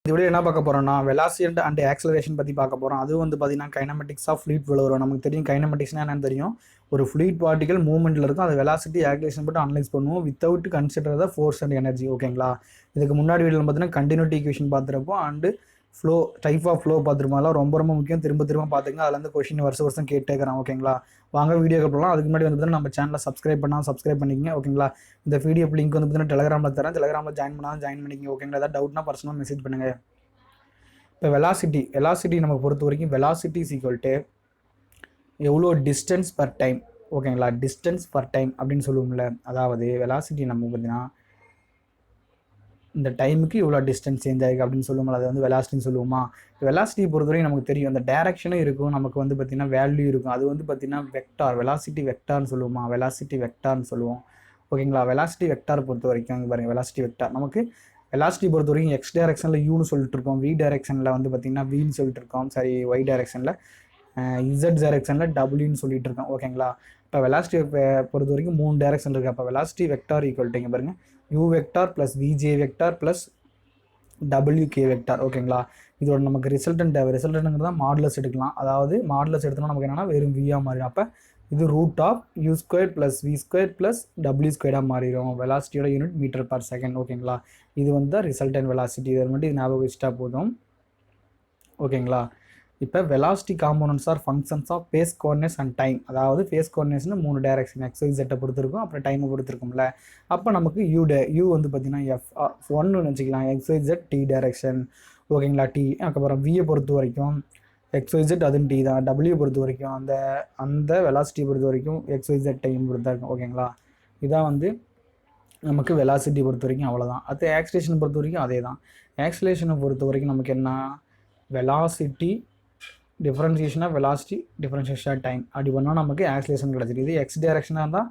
இந்த வீடியோ என்ன பார்க்க போறோம்னா வெலாசிட்டி அண்ட் ஆக்சலரேஷன் பற்றி பார்க்க போகிறோம். அது வந்து பார்த்தீங்கன்னா கைனமெட்டிக்ஸ் ஆஃப் ஃப்ளூயிட் ஃப்ளோ வரும். நமக்கு தெரியும் கைனமெட்டிக்ஸ்னா என்னன்னு தெரியும். ஒரு ஃப்ளூயிட் பார்ட்டிகல் மூவ்மெண்ட்டில் இருக்கும், அது வெலாசிட்டி ஆக்சலரேஷன் போட்டு அனலைஸ் பண்ணுவோம் without consider the force and energy. ஓகேங்களா? இதுக்கு முன்னாடி வீடியோவில் பார்த்தீங்கன்னா கண்டினியூட்டி ஈக்குவேஷன் பார்த்துருப்போம் and flow type of flow பார்த்துருப்போம். அதெல்லாம் ரொம்ப ரொம்ப முக்கியம். திரும்ப பார்த்துங்க. அதில் இருந்து கொஸ்டின் வருஷம் கேட்டுக்கிறேன். ஓகேங்களா? வாங்க வீடியோக்கு போகலாம். அதுக்கு முன்னாடி வந்து பார்த்தீங்கன்னா நம்ம சேனலை சப்ஸ்கிரைப் பண்ணிக்கங்க. ஓகேங்களா? இந்த வீடியோ லிங்க் வந்து பார்த்தீங்கன்னா டெலிகிராமில் தரேன். டெலிகிராமில் ஜாயின் பண்ணிக்கங்க. ஓகேங்களா? ஏதாவது டவுட்னா பர்சனலாக மெசேஜ் பண்ணுங்கள். இப்போ வெலாசிட்டி நமக்கு பொறுத்த வரைக்கும் வெலாசிட்டி இஸ் ஈக்குவல் டு எவ்வளோ டிஸ்டன்ஸ் பர் டைம். ஓகேங்களா? டிஸ்டன்ஸ் பர் டைம் அப்படின்னு சொல்லுவோம்ல. அதாவது வெலாசிட்டி நம்ம பார்த்தீங்கன்னா இந்த டைமுக்கு இவ்வளோ டிஸ்டன்ஸ் சேஞ்ச் ஆகிருக்கு அப்படின்னு சொல்லுவோம்ல, அது வந்து வெலாசிட்டின்னு சொல்லுவோமா. வெலாசிட்டி பொறுத்தவரைக்கும் நமக்கு தெரியும், அந்த டேரக்ஷனும் இருக்கும், நமக்கு வந்து பார்த்திங்கன்னா வேல்யூ இருக்கும். அது வந்து பார்த்திங்கன்னா வெக்டார், வெலாசிட்டி வெக்டார்னு சொல்லுவோமா, வெலாசிட்டி வெக்டார்னு சொல்லுவோம். ஓகேங்களா? வெலாசிட்டி வெக்டார் பொறுத்த வரைக்கும் இங்கே பாருங்கள், வெலாசிட்டி வெக்டார் நமக்கு வெலாசிட்டி பொறுத்த வரைக்கும் எக்ஸ் டைரக்ஷனில் யூன்னு சொல்லிட்டு இருக்கோம், வி டைரக்ஷனில் வந்து பார்த்திங்கன்னா வின்னு சொல்லிட்டு இருக்கோம், சரி ஒய் டைரக்ஷனில் இசட் டைரக்ஷனில் டபிள்யூன்னு சொல்லிட்டு இருக்கோம். ஓகேங்களா? இப்போ வெலாசிட்டி பொறுத்த வரைக்கும் 3 டைரக்ஷன் இருக்குது. அப்போ வெலாசிட்டி வெக்டார் ஈக்குவல் டு இங்கே பாருங்கள் u vector plus v j vector plus டபிள்யூகே வெக்டார். ஓகேங்களா? இதோட நமக்கு ரிசல்டன்ட் தேவை. ரிசல்டன்ட்ங்கிறத மாடுலஸ் எடுக்கலாம். அதாவது மாடுலஸ் எடுத்தோம்னா நமக்கு என்னென்னா வெறும் வியாக மாறிடும். அப்போ இது root of u square plus v square plus டபிள்யூ ஸ்கொயராக மாறிடும். வெலாசிட்டியோட யூனிட் மீட்டர் பர் செகண்ட். ஓகேங்களா? இது வந்து ரிசல்டன்ட் வெலாசிட்டி. இதை மட்டும் இது ஞாபகம் வச்சுட்டா போதும். ஓகேங்களா? இப்போ velocity components are functions of space coordinates and time. அதாவது ஃபேஸ் கோஆர்டினேட்ஸ்னு 3 டைரக்ஷன் எக்ஸ் ஒய் ஜெட்டை பொறுத்திருக்கும், அப்புறம் டைமை பொறுத்திருக்கும்ல. அப்போ நமக்கு யூ வந்து பார்த்தீங்கன்னா F1 வச்சுக்கலாம், x y z t direction. ஓகேங்களா? டி. அதுக்கப்புறம் வியை பொறுத்த வரைக்கும் எக்ஸ் ஒய் ஜெட் அதுவும் டி தான். டபிள்யூ பொறுத்த வரைக்கும் அந்த வெலாசிட்டி பொறுத்த வரைக்கும் எக்ஸ் ஒய் ஜெட் டைம் பொறுத்தா இருக்கும். ஓகேங்களா? இதான் வந்து நமக்கு வெலாசிட்டி பொறுத்த வரைக்கும் அவ்வளோதான். அது ஆக்சிலேஷன் பொறுத்த வரைக்கும் அதே தான். ஆக்சிலேஷனை பொறுத்த வரைக்கும் நமக்கு என்ன, velocity differentiation of velocity differentiation of time அப்படி பண்ணால் நமக்கு ஆக்சிலேஷன் கிடச்சிது. இது எக்ஸ் டைரக்ஷனாக இருந்தால்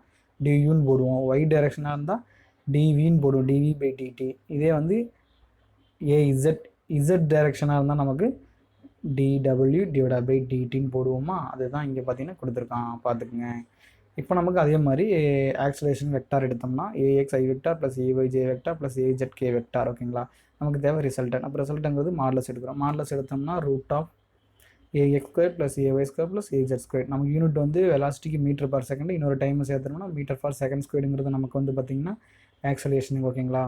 டியூன்னு போடுவோம், ஒய் டைரக்ஷனாக இருந்தால் டிவின்னு போடுவோம், டிவி பை டிடி. இதே வந்து இசட் டைரக்ஷனாக இருந்தால் நமக்கு டிடபிள்யூ டிவைட் பை டிடின்னு போடுவோமா. அதுதான் இங்கே பார்த்தீங்கன்னா கொடுத்துருக்கான், பார்த்துக்குங்க. இப்போ நமக்கு அதே மாதிரி ஆக்சிலேஷன் வெக்டார் எடுத்தோம்னா a x i vector plus a y j vector plus a z k vector. ஓகேங்களா? நமக்கு தேவை ரிசல்டன். அப்போ ரிசல்ட்டுங்கிறது மாடலஸ் எடுக்கிறோம். மாடலஸ் எடுத்தோம்னா root of a x square plus a y square plus a z square. நமக்கு யூனிட் வந்து வெலாசிட்டிக்கு மீட்டர் பர் செகண்ட், இன்னொரு டைம் சேர்த்தோம்னா மீட்டர் பர் செகண்ட் ஸ்கொயருங்கிறது நமக்கு வந்து பார்த்திங்கன்னா ஆக்சலேஷனுக்கு. ஓகேங்களா?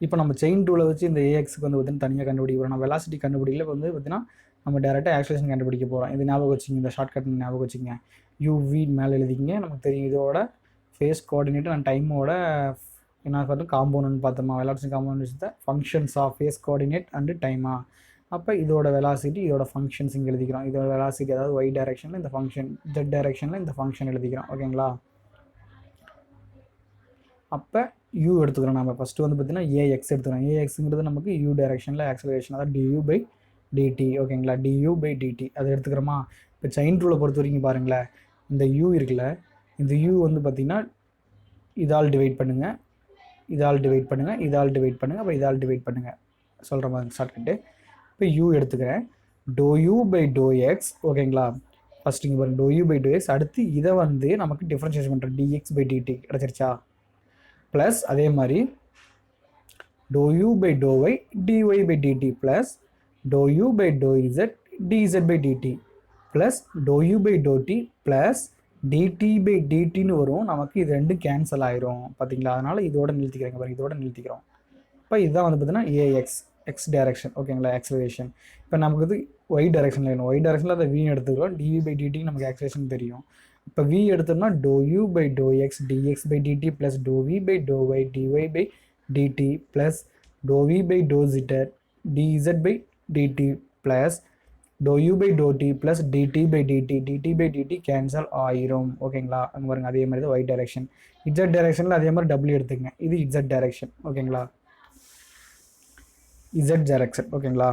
இப்போ நம்ம செயின் டூவில் வச்சு இந்த ஏஎக்ஸுக்கு வந்து பார்த்திங்கன்னா தனியாக கண்டுபிடிக்க போகிறோம். நம்ம வெலாசிட்டி கண்டுபிடிக்கல. இப்போ வந்து பார்த்திங்கன்னா நம்ம டேரெக்டாக ஆக்சலேஷன் கண்டுபிடிக்க போகிறோம். இது ஞாபகம் வச்சுங்க, இந்த ஷார்ட்கட் ஞாபகம் வச்சுங்க. யூவி மேலே எழுதிக்கிங்க. நமக்கு தெரியும் இதோட ஃபேஸ் கோஆர்டினேட் அண்ட் டைமோட என்ன பார்த்தோம், காம்போனன்ட் பார்த்தோமா. வெலாசிட்டி காம்போனன்ட் தான் functions of space coordinate and டைமா. அப்போ இதோட வெலாசிட்டி இதோட ஃபங்க்ஷன்ஸ் இங்கே எழுதிக்கிறோம். இதோட வெலாசிட்டி அதாவது ஒய் டைரக்ஷனில் இந்த ஃபங்க்ஷன், ஜெட் டைரக்ஷனில் இந்த ஃபங்க்ஷன் எழுதிக்கிறோம். ஓகேங்களா? அப்போ யூ எடுத்துக்கிறோம். நம்ம ஃபஸ்ட்டு வந்து பார்த்திங்கன்னா ஏஎக்ஸ் எடுத்துக்கிறோம். ஏஎக்ஸுங்கிறது நமக்கு யூ டைரக்ஷனில் ஆக்சலரேஷன், அதாவது டியூ பை டிடி. ஓகேங்களா? டியூ பை டிடி அது எடுத்துக்கிறோமா. இப்போ செயின் ரூலை பொறுத்த வரைக்கும் பாருங்களேன், இந்த யூ இருக்குல்ல, இந்த யூ வந்து பார்த்திங்கன்னா இதால் டிவைட் பண்ணுங்கள், இதால் டிவைட் பண்ணுங்கள், இதால் டிவைட் பண்ணுங்கள், அப்புறம் இதால் டிவைட் பண்ணுங்கள். சொல்கிற மாதிரி ஷார்ட்கட்டு. இப்போ யூ எடுத்துக்கிறேன், doe u by to x. ஓகேங்களா? ஃபஸ்ட் இங்கே பாருங்கள், doe u by to x. அடுத்து இதை வந்து நமக்கு டிஃப்ரென்ஷியேஷன் பண்ணுறோம், டிஎக்ஸ் பை டிடி கிடச்சிருச்சா. ப்ளஸ் அதே மாதிரி doe u by to y d y by d t plus doe u by to z d z by d t plus doe u by to t plus d t by டிடின்னு வரும். நமக்கு இது ரெண்டும் cancel ஆயிரும். பார்த்தீங்களா? அதனால் இதோட நிறுத்திக்கிறேங்க பாருங்கள், இதோட நிறுத்திக்கிறோம். இப்போ இதுதான் வந்து பார்த்தீங்கன்னா ஏஎக்ஸ் எக்ஸ் டைரக்ஷன். ஓகேங்களா? ஆக்சலரேஷன். இப்போ நமக்கு இது ஒய் டைரக்ஷனில் வேணும். ஒய் டைரக்ஷனில் அதை வின்னு எடுத்துக்கிறோம். டிவி பை டிடி நமக்கு ஆக்சலேஷன் தெரியும். இப்போ வி எடுத்தோம்னா doe u by to x d x by d t plus to v by to y d y by d t plus to v by doe z d z by d t plus doe u by to t plus d t by d t cancel ஆயிரும். ஓகேங்களா? அங்கே பாருங்கள், அதே மாதிரி தான் Y direction. Z டைரக்ஷனில் அதே மாதிரி டபிள்யூ எடுத்துக்கங்க. இது இசட் டைரக்ஷன். ஓகேங்களா? Z direction. ஓகேங்களா?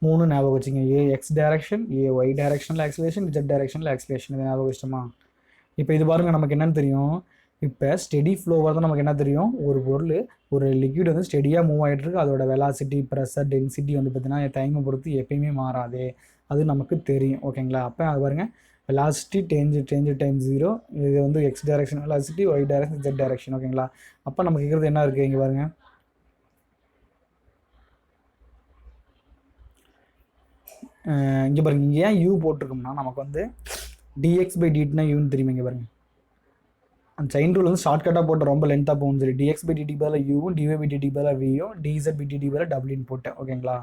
3 ஞாபகம் வச்சுங்க. A X direction, A Y டைரக்ஷனில் ஆக்சலேஷன், இசட் டைரக்ஷனில் ஆக்சலேஷன். இது ஞாபகம் வச்சிட்டோமா. இப்போ இது பாருங்கள், நமக்கு என்னென்னு தெரியும். இப்போ ஸ்டெடி ஃப்ளோவாக தான் நமக்கு என்ன தெரியும், ஒரு பொருள் ஒரு லிக்விட் வந்து ஸ்டெடியாக மூவ் ஆகிட்டு இருக்கு, அதோட வெலாசிட்டி ப்ரெஷர் டென்சிட்டி வந்து பார்த்திங்கன்னா டைமை பொறுத்து எப்பயுமே மாறாது, அது நமக்கு தெரியும். ஓகேங்களா? அப்போ அது பாருங்கள், வெலாசிட்டி சேஞ்ச் டைம் 0. இது வந்து x direction velocity, y direction, z direction. ஓகேங்களா? அப்போ நமக்கு இருக்கிறது என்ன இருக்குது இங்கே பாருங்கள், இங்கே பாருங்கள், இங்கே ஏன் யூ போட்டிருக்கோம்னா நமக்கு வந்து டிஎக்ஸ் பை டிடினா யூன்னு தெரியுமா? இங்கே பாருங்கள், அந்த செயின் ரூல் வந்து ஷார்ட்கட்டாக போட்டு ரொம்ப லென்த்தாக போகும் சரி. டிஎக்ஸ் பை டிடி பதில் யூவும், டிஒய் பை டிடி பதில் வியும், டிஇசட் பை டிடி பதில் டபிள்யூன்னு போட்டேன். ஓகேங்களா,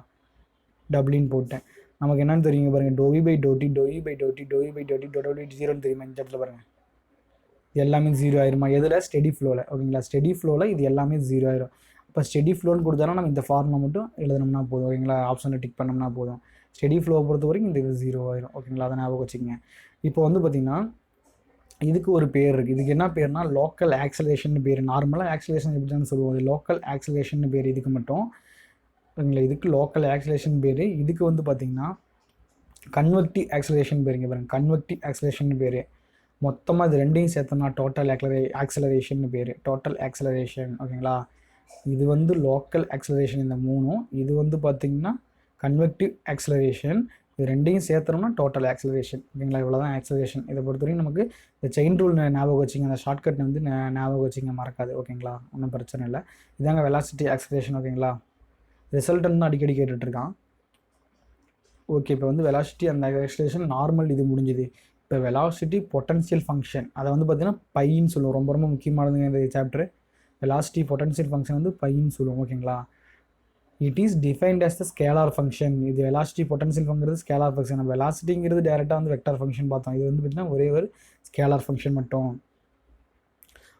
டபிள்யூன்னு போட்டேன். நமக்கு என்னன்னு தெரியுங்க பாருங்கள், டோவி பை டோட்டி, டோவி பை டோட்டி, டோவி பை டோட்டி, டோட்டோவி ஜீரோன்னு தெரியுமா? இந்த இடத்துல பாருங்கள், இது எல்லாமே ஜீரோ ஆயிருமா? எதில்? ஸ்டெடி ஃப்ளோவில். ஓகேங்களா, ஸ்டெடி ஃப்ளோவில் இது எல்லாமே ஜீரோ ஆயிரும். இப்போ ஸ்டெடி ஃப்ளோன்னு கொடுத்தாலும் நம்ம இந்த ஃபார்மை மட்டும் எழுதணும்னா போதும். ஓகேங்களா, ஆப்ஷனில் டிக் பண்ணோம்னா போதும். ஸ்டெடி ஃப்ளோவை பொறுத்த வரைக்கும் இந்த இது ஜீரோ ஆயிரும். ஓகேங்களா, அதை ஞாபகம் வச்சுக்கோங்க. இப்போ வந்து பார்த்திங்கன்னா இதுக்கு ஒரு பேர் இருக்குது. இதுக்கு என்ன பேர்னா லோக்கல் ஆக்சலேஷன் பேர். நார்மலாக ஆக்சலேஷன் எப்படி தான் சொல்லுவோம், அது லோக்கல் ஆக்சலேஷன் பேர் இதுக்கு மட்டும். ஓகேங்களா, இதுக்கு லோக்கல் ஆக்சலேஷன் பேர். இதுக்கு வந்து பார்த்திங்கன்னா கன்வெக்டிவ் ஆக்சலேஷன் பேருங்க பாருங்கள், கன்வெக்டிவ் ஆக்சலேஷன் பேர். மொத்தமாக இது ரெண்டையும் சேர்த்தோம்னா டோட்டல் ஆக்சலரேஷன் பேர், டோட்டல் ஆக்சலரேஷன். ஓகேங்களா, இது வந்து லோக்கல் ஆக்சலரேஷன் இந்த மூணும். இது வந்து பார்த்திங்கன்னா கன்வெக்டிவ் ஆக்சலரேஷன். இது ரெண்டையும் சேர்த்தோம்னா டோட்டல் ஆக்சலரேஷன். ஓகேங்களா, இவ்வளோ தான் ஆக்சலரேஷன். இதை பொறுத்தவரைக்கும் நமக்கு இந்த செயின் ரூல் ஞாபகம் வச்சிங்க, அந்த ஷார்ட்கட் வந்து ஞாபகம் வச்சிங்க, மறக்காது. ஓகேங்களா, ஒன்றும் பிரச்சனை இல்லை. இதாங்க வெலாசிட்டி ஆக்சலரேஷன். ஓகேங்களா, ரிசல்ட்டன் தான் அடிக்கடி கேட்டுட்ருக்கான். ஓகே, இப்போ வந்து வெலாசிட்டி அந்த ஆக்சலரேஷன் நார்மல் இது முடிஞ்சுது. இப்போ வெலாசிட்டி பொட்டன்ஷியல் ஃபங்க்ஷன், அதை வந்து பார்த்திங்கன்னா பைன்னு சொல்லுவோம். ரொம்ப ரொம்ப முக்கியமானதுங்க இந்த சாப்டர். வெலாசிட்டி பொட்டன்ஷியல் ஃபங்க்ஷன் வந்து பைன்னு சொல்லுவோம். ஓகேங்களா, it is defined as the scalar function. இது வெலாசிட்டி பொட்டன்ஷியல் ஃபங்கிறது ஸ்கேலார் ஃபங்க்ஷன். நம்ம வெலாசிட்டிங்கிறது டேரெக்டாக வந்து வெக்டார் ஃபங்க்ஷன் பார்த்தோம். இது வந்து பார்த்திங்கன்னா ஒரே ஒரு ஸ்கேலார் ஃபங்க்ஷன் மட்டும்.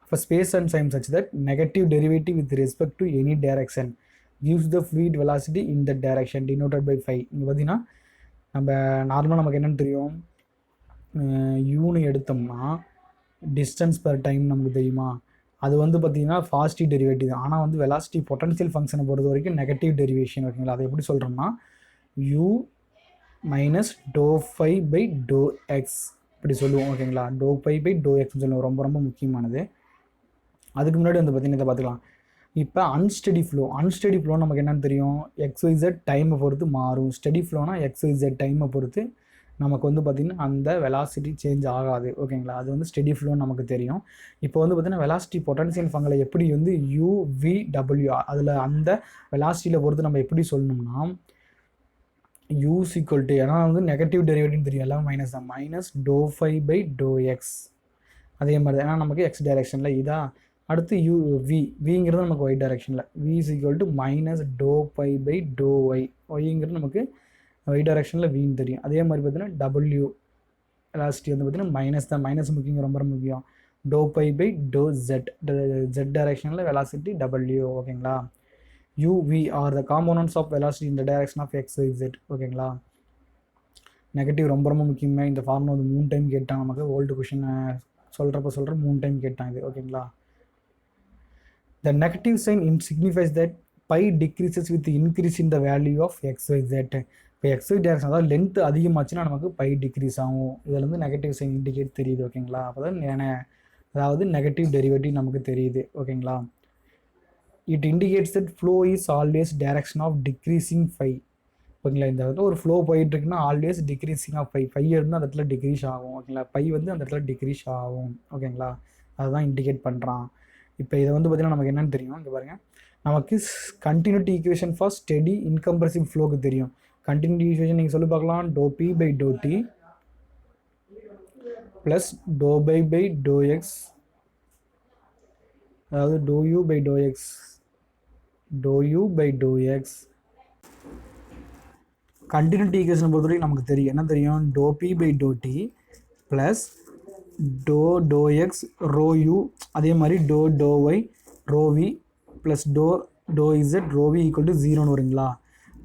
இப்போ space and time such that negative derivative with respect to any direction gives the fluid velocity in that direction denoted by phi. இங்கே பார்த்தீங்கன்னா நம்ம நார்மலாக நமக்கு என்னென்னு தெரியும், யூன்னு எடுத்தோம்னா டிஸ்டன்ஸ் பர் டைம் நமக்கு தெரியுமா? அது வந்து பார்த்திங்கன்னா பாசிட்டிவ் டெரிவேட்டிவ். ஆனால் வந்து வெலாசிட்டி பொட்டன்ஷியல் ஃபங்க்ஷனை பொறுத்த வரைக்கும் நெகட்டிவ் டெரிவேஷன். ஓகேங்களா, அதை எப்படி சொல்கிறோம்னா u minus to phi by to x இப்படி சொல்லுவோம். ஓகேங்களா, டோ ஃபை பை டோ எக்ஸ்ன்னு சொல்லுவோம். ரொம்ப ரொம்ப முக்கியமானது. அதுக்கு முன்னாடி வந்து பார்த்திங்கன்னா இதை பார்த்துக்கலாம். இப்போ அன்ஸ்டடி ஃப்ளோ நமக்கு என்னென்னு தெரியும், எக்ஸ்ஒய்செட் டைமை பொறுத்து மாறும். ஸ்டடி ஃப்ளோனா எக்ஸ்ஒய்செட் டைமை பொறுத்து நமக்கு வந்து பார்த்திங்கன்னா அந்த வெலாசிட்டி சேஞ்ச் ஆகாது. ஓகேங்களா, அது வந்து ஸ்டெடி ஃப்ளோன்னு நமக்கு தெரியும். இப்போ வந்து பார்த்திங்கன்னா வெலாசிட்டி பொட்டன்ஷியல் ஃபங்க்ஷனை எப்படி வந்து UVW அதில் அந்த வெலாசிட்டியில் பொறுத்து நம்ம எப்படி சொல்லணும்னா U = ஏன்னா வந்து நெகட்டிவ் டெரிவேட்டிவ் தெரியும், எல்லாம் மைனஸ் தான், minus to phi by to x. அதே மாதிரி தான், ஏன்னா நமக்கு எக்ஸ் டைரெக்ஷனில் இதா. அடுத்து விங்கிறது நமக்கு ஒய் டைரெக்ஷனில், V = minus to phi by to y. ஒய்ங்கிறது நமக்கு ஒய் டைரெக்ஷனில் வின்னு தெரியும். அதே மாதிரி பார்த்தீங்கன்னா டபிள்யூ வெலாசிட்டி வந்து பார்த்திங்கன்னா மைனஸ் தான், மைனஸ் முக்கியம், ரொம்ப ரொம்ப முக்கியம். Doe by by doe z, z டைரெக்ஷனில் வெலாசிட்டி டபிள்யூ. ஓகேங்களா, UV are the components of velocity in the direction of x y z. ஓகேங்களா, நெகட்டிவ் ரொம்ப ரொம்ப முக்கியமே. இந்த ஃபார்முலா வந்து 3 டைம் கேட்டான் நமக்கு, ஓல்டு கொஷினை சொல்கிறப்ப 3 டைம் கேட்டான் இது. ஓகேங்களா, the negative sign signifies that pi decreases with the increase in the value of xyz. இப்போ xy டைரக்ஷன் அதாவது லென்த் அதிகமாச்சுன்னா நமக்கு பை டிக்ரீஸ் ஆகும். இதில் வந்து நெகட்டிவ் சைன் இண்டிகேட் தெரியுது. ஓகேங்களா, அப்போ தான் அதாவது நெகட்டிவ் டெரிவேட்டிவ் நமக்கு தெரியுது. ஓகேங்களா, it indicates that flow is always direction of decreasing phi. ஓகேங்களா, இந்த வந்து ஒரு ஃப்ளோ போயிட்டுருக்குன்னா ஆல்வேஸ் டிக்ரீசிங் ஆஃப் ஃபை இருந்தால் அந்த இடத்துல டிக்ரீஸ் ஆகும். ஓகேங்களா, பை வந்து அந்த இடத்துல டிக்ரீஸ் ஆகும். ஓகேங்களா, அதுதான் இண்டிகேட் பண்ணுறான். இப்போ இதை வந்து பார்த்திங்கன்னா நமக்கு என்னென்னு தெரியும், இங்கே பாருங்கள், நமக்கு continuity equation for steady incompressible ஃப்ளோக்கு தெரியும். கண்டினியூட்டி ஈக்குவேஷன் நீங்கள் சொல்லி பார்க்கலாம், doe p by to t plus doe phi to x, அதாவது doe u by to x, doe u by to x. Continuity equation பொறுத்தவரைக்கும் நமக்கு தெரியும், என்ன தெரியும், doe p by to t plus doe x rho u, அதே மாதிரி doe y rho v plus doe z rho v equal to 0ன்னு வருங்களா.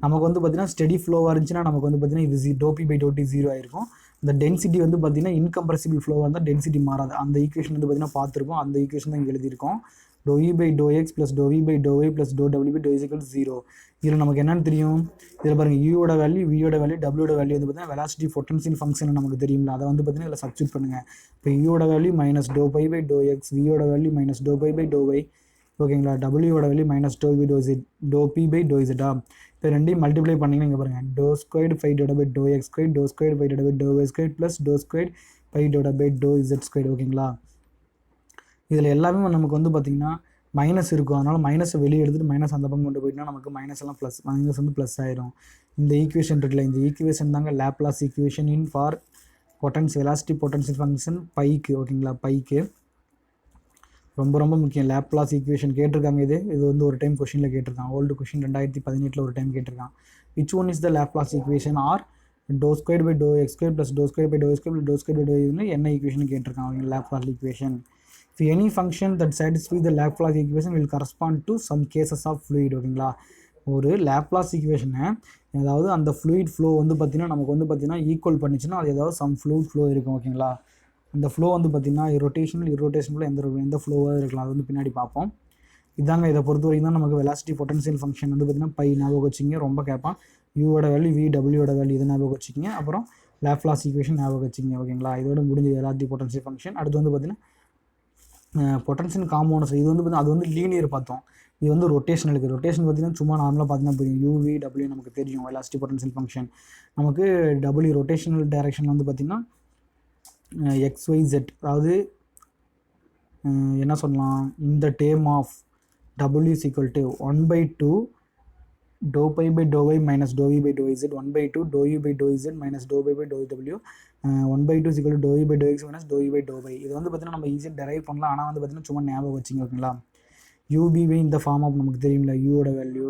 நமக்கு வந்து பார்த்திங்கன்னா ஸ்டெடி ஃப்ளோவாக இருந்துச்சுன்னா நமக்கு வந்து பார்த்திங்கன்னா இது டோ பி பை டோ டி 0 ஆயிருக்கும். இந்த டென்சிட்டி வந்து பார்த்திங்கன்னா இன்கம்ப்ரெசிபிள் ஃப்ளோவாக இருந்தால் டென்சிட்டி மாறாது. அந்த ஈக்குவேஷன் வந்து பார்த்திங்கன்னா பார்த்துருப்போம், அந்த ஈக்குவேஷன் தான் இங்கே எழுதியிருக்கோம். டோ e by to x plus to v by to y plus டோ டபிள்யூ பை டோ இஸ் ஈக்குவல் 0. இதில் நமக்கு என்னென்னு தெரியும், இதில் பாருங்கள் யூவோட வேல்யூ, வியோட வேல்யூ, டபிள்யூட வேல்யூ வந்து பார்த்திங்கன்னா வெலாசிட்டி பொட்டன்ஷியல் ஃபங்க்ஷன் நமக்கு தெரியும்ல, அதை வந்து பார்த்திங்கன்னா இதில் சப்ஸ்டியூட் பண்ணுங்கள். இப்போ யூவோட value minus doe by by to x, வியோட value minus doe by by to y. ஓகேங்களா, டபிள்யூவோட value minus doe phi to z, doe p by doe இசட்டா. இப்போ ரெண்டையும் மல்டிப்ளை பண்ணிங்கன்னா இங்கே பாருங்கள், doe squared phi divide by to x square, doe squared phi divide by to y square plus doe squared phi divide by to z square. ஓகேங்களா, இதில் எல்லாமே நமக்கு வந்து பார்த்திங்கன்னா மைனஸ் இருக்கும். அதனால் மைனஸை வெளியே எடுத்துகிட்டு மைனஸ் அந்த பக்கம் கொண்டு போயிட்டோம்னா நமக்கு மைனஸ் எல்லாம் ப்ளஸ், மைனஸ் வந்து ப்ளஸ் ஆயிரும். இந்த ஈக்குவேஷன் இருக்குல்ல, இந்த ஈக்குவேஷன் தாங்க Laplace equation in for velocity potential function bike. ஓகேங்களா, பைக்கு ரொம்ப ரொம்ப முக்கியம். லேப்லாஸ் ஈக்குவேஷன் கேட்டிருக்காங்க. இது வந்து ஒரு டைம் கொஷினில் கேட்டிருக்கான். ஓல்டு கொஷின் 2018 ஒரு டைம் கேட்டிருக்கான். Which one is the Laplace equation or டோ square by to x square plus டோ ஸ்கொயர் பை டோ ஸ்கொயர் ப்ளஸ் டோ ஸ்கொயர் பை டோ இதுன்னு என்ன ஈக்குவேஷன் கேட்டிருக்காங்க அவங்க Laplace equation. If any function that satisfies the Laplace equation will correspond to some cases of fluid. ஓகேங்களா, ஒரு லேப்லாஸ் ஈக்குவேஷனை அதாவது அந்த ஃப்ளூயிட் ஃப்ளோ வந்து பார்த்திங்கன்னா நமக்கு வந்து பார்த்திங்கன்னா ஈக்குவல் பண்ணிச்சுன்னா அது ஏதாவது சம் ஃப்ளூயிட் ஃப்ளோ இருக்கும். ஓகேங்களா, அந்த ஃப்ளோ வந்து பார்த்திங்கன்னா இரோட்டேஷனில் எந்த ஃப்ளோவாக இருக்கலாம், அது வந்து பின்னாடி பார்ப்போம். இதாங்க இதை பொறுத்த வரைக்கும் தான் நமக்கு வெலாசிட்டி பொட்டன்ஷியல் ஃபங்க்ஷன் வந்து பார்த்திங்கன்னா பை ஞாபகம் வச்சுக்கிங்க, ரொம்ப கேட்பான். யூவோட வேல்யூ வி, டபிள்யூட வேல்யூ இதை ஞாபகம் வச்சுக்கிங்க, அப்புறம் லேப்லாஸ் ஈக்குவேஷன் ஞாபகம் வச்சுக்கிங்க. ஓகேங்களா, இதோட முடிஞ்சது வெலாசிட்டி பொட்டன்ஷியல் ஃபங்க்ஷன். அடுத்து வந்து பார்த்திங்கன்னா பொட்டன்ஷியல் காம்பவுண்ட்ஸ். இது வந்து பார்த்தீங்கன்னா அது வந்து லீனியர் பார்த்தோம். இது வந்து ரொட்டேஷனலுக்கு. ரொட்டேஷன் பார்த்தீங்கன்னா சும்மா நார்மலாக பார்த்தீங்கன்னா புரியும். யூவி டபிள்யூ நமக்கு தெரியும். வெலாசிட்டி பொட்டன்ஷியல் ஃபங்க்ஷன் நமக்கு டபிள்யூ ரொட்டேஷனல் டைரக்ஷன் வந்து பார்த்திங்கன்னா XYZ. அதாவது என்ன சொல்லலாம், இந்த term of W is equal to 1/2 dou pi by dou y minus dou v by dou z, 1/2 dou u by dou z minus dou pi by dou w, 1/2 is equal to dou u by dou x minus dou u by dou y. இது வந்து பார்த்தீங்கன்னா நம்ம ஈஸியாக derive பண்ணலாம். ஆனால் வந்து பார்த்தீங்கன்னா சும்மா ஞாபகம் வச்சுங்க. ஓகேங்களா, யூபிவை இந்த ஃபார்ம் ஆஃப் நமக்கு தெரியும்ல, யூவோட வேல்யூ,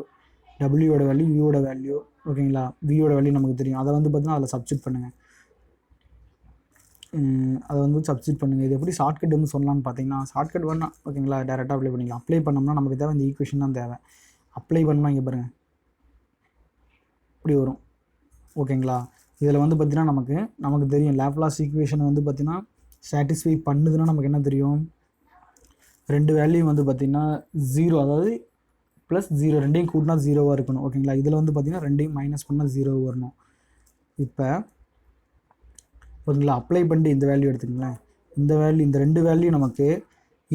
டபிள்யூட வேல்யூ, யூவோட வேல்யூ. ஓகேங்களா, வியோட வேல்யூ நமக்கு தெரியும். அதை வந்து பார்த்தீங்கன்னா அதில் சப்ஸ்டிட் பண்ணுங்கள். அதை வந்து சப்ஸ்டிட் பண்ணுங்கள். இது எப்படி ஷார்ட்கட் வந்து சொல்லலாம்னு பார்த்தீங்கன்னா, ஷார்ட்கட் வேணால் ஓகேங்களா டேரெக்டாக அப்ளை பண்ணிக்கலாம். அப்ளை பண்ணோம்னா நமக்கு தேவை இந்த ஈக்குவேஷன் தான் தேவை. அப்ளை பண்ணால் இங்கே பாருங்கள் இப்படி வரும். ஓகேங்களா, இதில் வந்து பார்த்திங்கன்னா நமக்கு தெரியும் லேப்லாஸ் ஈக்குவேஷன் வந்து பார்த்திங்கன்னா சாட்டிஸ்ஃபை பண்ணுதுன்னா நமக்கு என்ன தெரியும், ரெண்டு வேல்யூ வந்து பார்த்திங்கன்னா 0, அதாவது +0 ரெண்டையும் கூட்டினா 0வாக இருக்கணும். ஓகேங்களா, இதில் வந்து பார்த்திங்கன்னா ரெண்டையும் மைனஸ் பண்ணால் 0 வரணும். இப்போ ஓகேங்களா, அப்ளை பண்ணிட்டு இந்த வேல்யூ எடுத்துக்கங்களேன். இந்த வேல்யூ, இந்த ரெண்டு வேல்யூ நமக்கு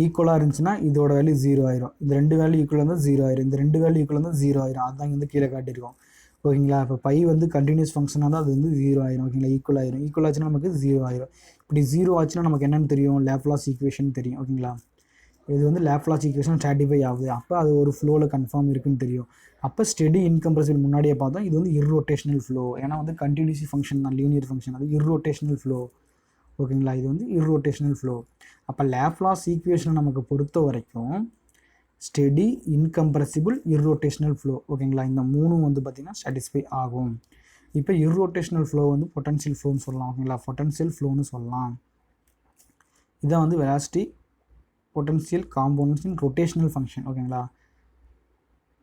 ஈக்குவலாக இருந்துச்சுன்னா இதோட வேல்யூ 0 ஆயிரும். இந்த ரெண்டு வேல்யூ ஈக்குவலாக இருந்தால் 0 ஆயிரும். இந்த ரெண்டு வேல்யூ ஈக்குவலாக இருந்தால் 0 ஆயிரும். அதுதான் வந்து கீழே காட்டியிருக்கோம். ஓகேங்களா, இப்போ பை வந்து கண்டினியூஸ் ஃபங்க்ஷனாக இருந்தால் அது வந்து 0 ஆயிரும். ஓகேங்களா, ஈக்குவல் ஆயிரும். ஈக்குவல் ஆச்சுன்னா நமக்கு 0 ஆயிரும். இப்படி 0 ஆச்சுன்னா நமக்கு என்னென்னு தெரியும், லேப்லாஸ் ஈக்குவேஷன் தெரியும். ஓகேங்களா, இது வந்து லேப்லாஸ் ஈக்குவேஷன் சாட்டிஃபை ஆகுது. அப்போ அது ஒரு ஃப்ளோவில் கன்ஃபார்ம் இருக்குன்னு தெரியும். அப்போ ஸ்டெடி இன்கம்ப்ரெசிபிள் முன்னாடியே பார்த்தோம். இது வந்து இர்ரோட்டேஷனல் ஃப்ளோ. ஏன்னா வந்து கண்டினியூசி ஃபங்க்ஷன் தான், லீனியர் ஃபங்க்ஷன், அது இர்ரோட்டேஷனல் ஃப்ளோ. ஓகேங்களா, இது வந்து இர்ரோட்டேஷனல் ஃப்ளோ. அப்போ லேப்லாஸ் ஈக்குவேஷனை நமக்கு பொறுத்த வரைக்கும் ஸ்டெடி, இன்கம்ப்ரெசிபிள், இர்ரோட்டேஷனல் ஃப்ளோ. ஓகேங்களா, இந்த மூணும் வந்து பார்த்திங்கன்னா சாட்டிஸ்ஃபை ஆகும். இப்போ இர்ரோட்டேஷனல் ஃப்ளோ வந்து பொட்டன்ஷியல் ஃப்ளோன்னு சொல்லலாம். ஓகேங்களா, பொட்டன்ஷியல் ஃப்ளோன்னு சொல்லலாம். இதான் வந்து வெலாசிட்டி பொட்டன்ஷியல் காம்பவுண்ட்ஸ் இன் ரொட்டேஷனல் ஃபங்க்ஷன். ஓகேங்களா,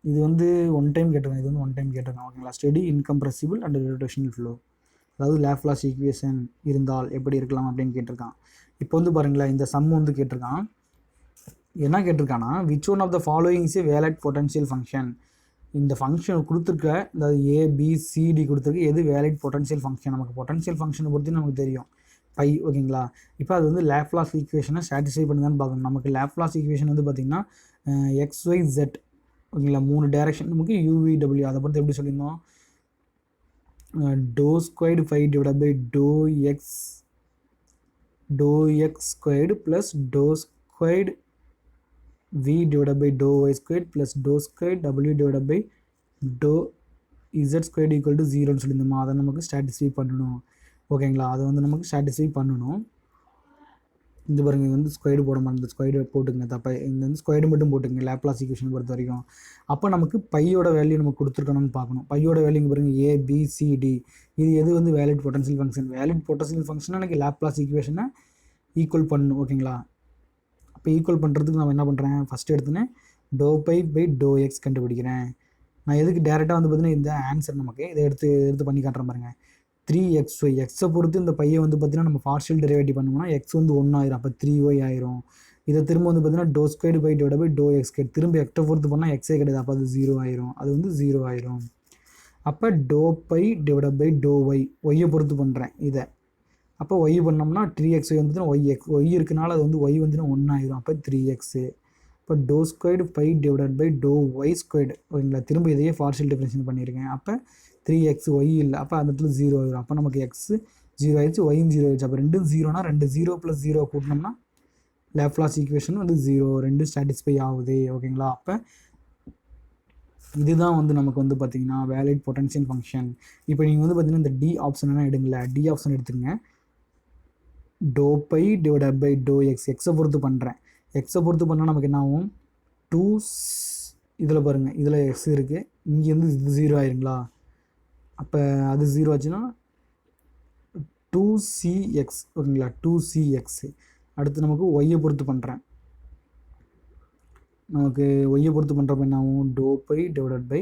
இது வந்து ஒன் டைம் கேட்டிருக்காங்க. இது வந்து ஒன் டைம் கேட்டிருக்காங்க. ஓகேங்களா, ஸ்டெடி, இன்கம்ப்ரெசிபிள் அண்ட் இர்ரோட்டேஷனல் ஃப்ளோ, அதாவது லேப்லாஸ் ஈக்குவேஷன் இருந்தால் எப்படி இருக்கலாம் அப்படின்னு கேட்டிருக்கான். இப்போ வந்து பாருங்களேன், இந்த சம் வந்து கேட்டிருக்கான். என்ன கேட்டிருக்கான்னா, which one of the following is a valid potential function. இந்த ஃபங்க்ஷன் கொடுத்துருக்க, அதாவது ABCD கொடுத்துருக்கு, எது வேலிட் பொட்டன்ஷியல் ஃபங்க்ஷன். நமக்கு பொட்டன்ஷியல் ஃபங்க்ஷனை பொறுத்து நமக்கு தெரியும் பை. ஓகேங்களா, இப்போ அது வந்து லேப்லாஸ் ஈக்குவேஷனை சாட்டிஸ்ஃபை பண்ணுதான்னு பார்க்கணும். நமக்கு லேப்லாஸ் ஈக்குவேஷன் வந்து பார்த்திங்கன்னா XYZ. ஓகேங்களா, 3 டைரக்ஷன் நமக்கு UVW. அதை பொறுத்து எப்படி சொல்லியிருந்தோம், dou squared phi divided by dou x squared plus dou squared v divided by dou y squared plus dou squared w divided by dou z squared equal to 0ன்னு சொல்லியிருந்தோமா. அதை நமக்கு satisfy பண்ணணும். ஓகேங்களா, அதை வந்து நமக்கு சாட்டிஸ்ஃபை பண்ணணும். இந்த பாருங்க, இது வந்து ஸ்கொயர்டு போட மாட்டேங்குது, ஸ்கொயர்டு போட்டுங்க தப்பா. இந்த வந்து ஸ்கொயர்டு மட்டும் போட்டுங்க லேப்லாஸ் ஈக்குவேஷன் பொறுத்த வரைக்கும். அப்போ நமக்கு பையோட வேல்யூ நம்ம கொடுத்துருக்கணும்னு பார்க்கணும். பையோட வேல்யூங்க பாருங்க ABCD. இது எது வந்து valid potential function. Valid potential function எனக்கு லேப்லாஸ் ஈக்குவேஷனை ஈக்குவல் பண்ணணும். ஓகேங்களா, அப்போ ஈக்குவல் பண்ணுறதுக்கு நம்ம என்ன பண்ணுறேன், first எடுத்துனேன் dou pi by dou x கண்டுபிடிக்கிறேன். நான் எதுக்கு டேரெக்டாக வந்து பார்த்தீங்கன்னா இந்த ஆன்சர் நமக்கு இதை எடுத்து பண்ணி காட்டுறேன் பாருங்க. 3xy, எக்ஸை பொறுத்து இந்த பையை வந்து பார்த்திங்கன்னா நம்ம பார்ஷியல் டெரிவேட்டிவ் பண்ணோம்னா எக்ஸ் வந்து 1 ஆயிரும். அப்போ 3y ஆயிரும். இதை திரும்ப வந்து பார்த்திங்கன்னா dou squared by divided by dou x squared, திரும்ப எக்ஸை பொறுத்து பண்ணால் எக்ஸே கிடையாது. அப்போ அது 0 ஆயிரும். அது வந்து 0 ஆயிரும். அப்போ dou pi divided by dou y, ஒய்யை பொறுத்து பண்ணுறேன் இதை. அப்போ y பண்ணோம்னா 3xy வந்து y இருக்கனால அது வந்து y வந்து 1 ஆயிரும். அப்போ 3x. இப்போ dou squared pi divided by dou y squared. ஓகேங்களா, திரும்ப இதையே பார்ஷியல் டிஃபரன்ஷியேட் பண்ணியிருக்கேன். அப்போ 3x, y இல்லை. அப்போ அந்த இடத்துல 0 ஆயிரும். அப்போ நமக்கு x 0 ஆயிடுச்சு, y 0 ஆயிடுச்சு. அப்போ ரெண்டும் 0னா 2 0 + 0 கூட்டினோம்னா லேப்லாஸ் ஈக்குவேஷன் வந்து 0, ரெண்டு சாட்டிஸ்ஃபை ஆகுது ஓகேங்களா. அப்போ இதுதான் வந்து நமக்கு வந்து பார்த்திங்கன்னா வேலிட் பொட்டன்ஷியல் ஃபங்க்ஷன். இப்போ நீங்கள் வந்து பார்த்திங்கன்னா இந்த டி ஆப்ஷன் எடுங்கல, டி ஆப்ஷன் எடுத்துங்க. டோ by divided by to x, எக்ஸை பொறுத்து பண்ணுறேன். எக்ஸை பொறுத்து பண்ணால் நமக்கு என்ன ஆகும், 2 இதில் பாருங்கள், இதில் எக்ஸ் இருக்குது, இங்கே வந்து இது 0 ஆயிருங்களா. அப்போ அது 0 ஆச்சுன்னா 2cx ஓகேங்களா, 2cx. அடுத்து நமக்கு ஒய்யை பொறுத்து பண்ணுறேன். நமக்கு ஒய்யை பொறுத்து பண்ணுறப்ப என்ன ஆகும், டோ பை டிவைடட் பை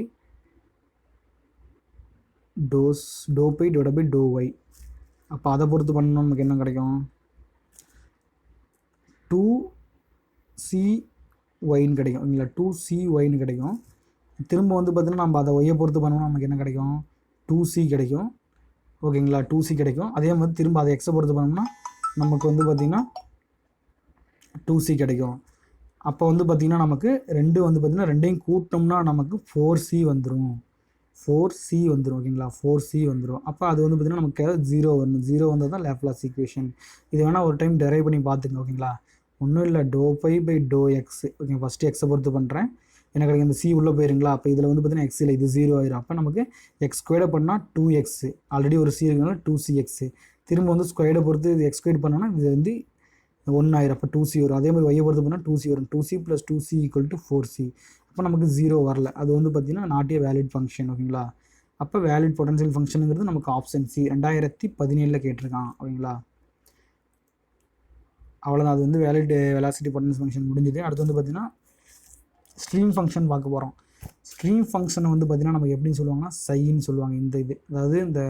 டோ by divided by to y. அப்போ அதை பொறுத்து பண்ணணும் நமக்கு என்ன கிடைக்கும், 2cyன்னு கிடைக்கும் ஓகேங்களா, 2cyன்னு கிடைக்கும். திரும்ப வந்து பார்த்தீங்கன்னா நம்ம அதை ஒய்யை பொறுத்து பண்ணோம்னா நமக்கு என்ன கிடைக்கும், 2c கிடைக்கும் ஓகேங்களா, 2c கிடைக்கும். அதே மாதிரி திரும்ப அதை எக்ஸை பொறுத்து பண்ணோம்னா நமக்கு வந்து பார்த்திங்கன்னா 2c கிடைக்கும். அப்போ வந்து பார்த்திங்கன்னா நமக்கு ரெண்டு வந்து பார்த்திங்கன்னா ரெண்டையும் கூட்டோம்னா நமக்கு 4c வந்துடும், 4c வந்துடும் ஓகேங்களா, 4c வந்துடும். அப்போ அது வந்து பார்த்திங்கன்னா நமக்கு 0 வரணும், 0 வந்தால் தான் லேப்லாஸ் ஈக்குவேஷன். இது வேணால் ஒரு டைம் டெரைவ் பண்ணி பார்த்துங்க ஓகேங்களா. ஒன்றும் இல்லை, டோ by by to x okay. First எக்ஸை பொறுத்து பண்ணுறேன், எனக்கு இந்த சி உள்ளே போயிருங்களா. அப்போ இதில் வந்து பார்த்திங்கன்னா எக்ஸ் இல்லை, இது 0 ஆயிரும். அப்போ நமக்கு எக்ஸ் ஸ்கொயர்டை பண்ணால் 2x, ஆல்ரெடி ஒரு சி இருக்கிறனால 2cx. திரும்ப வந்து ஸ்கொயர்டை பொறுத்து இது எக்ஸ் ஸ்கொயர் பண்ணோன்னா இது வந்து 1 ஆயிரம், அப்போ 2c வரும். அதே மாதிரி ஒய்யை பொறுத்து பண்ணால் 2c வரும், 2c + 2c = 4c. அப்போ நமக்கு 0 வரல, அது வந்து பார்த்திங்கன்னா நாட் ஏ வேலிட் ஃபங்க்ஷன் ஓகேங்களா. அப்போ வேலிட் பொட்டன்ஷியல் ஃபங்க்ஷனுங்கிறது நமக்கு ஆப்ஷன் சி 2017 கேட்டிருக்கான் ஓகேங்களா. அவ்வளோதான், அது வந்து வேலிட் வெலாசிட்டி பொட்டன்ஷியல் ஃபங்க்ஷன் முடிஞ்சுது. அடுத்து வந்து பார்த்திங்கன்னா ஸ்ட்ரீம் ஃபங்க்ஷன் பார்க்க போகிறோம். ஸ்ட்ரீம் ஃபங்க்ஷனை வந்து பார்த்திங்கன்னா நமக்கு எப்படின்னு சொல்லுவாங்கன்னா சைன்னு சொல்லுவாங்க. இந்த இது அதாவது இந்த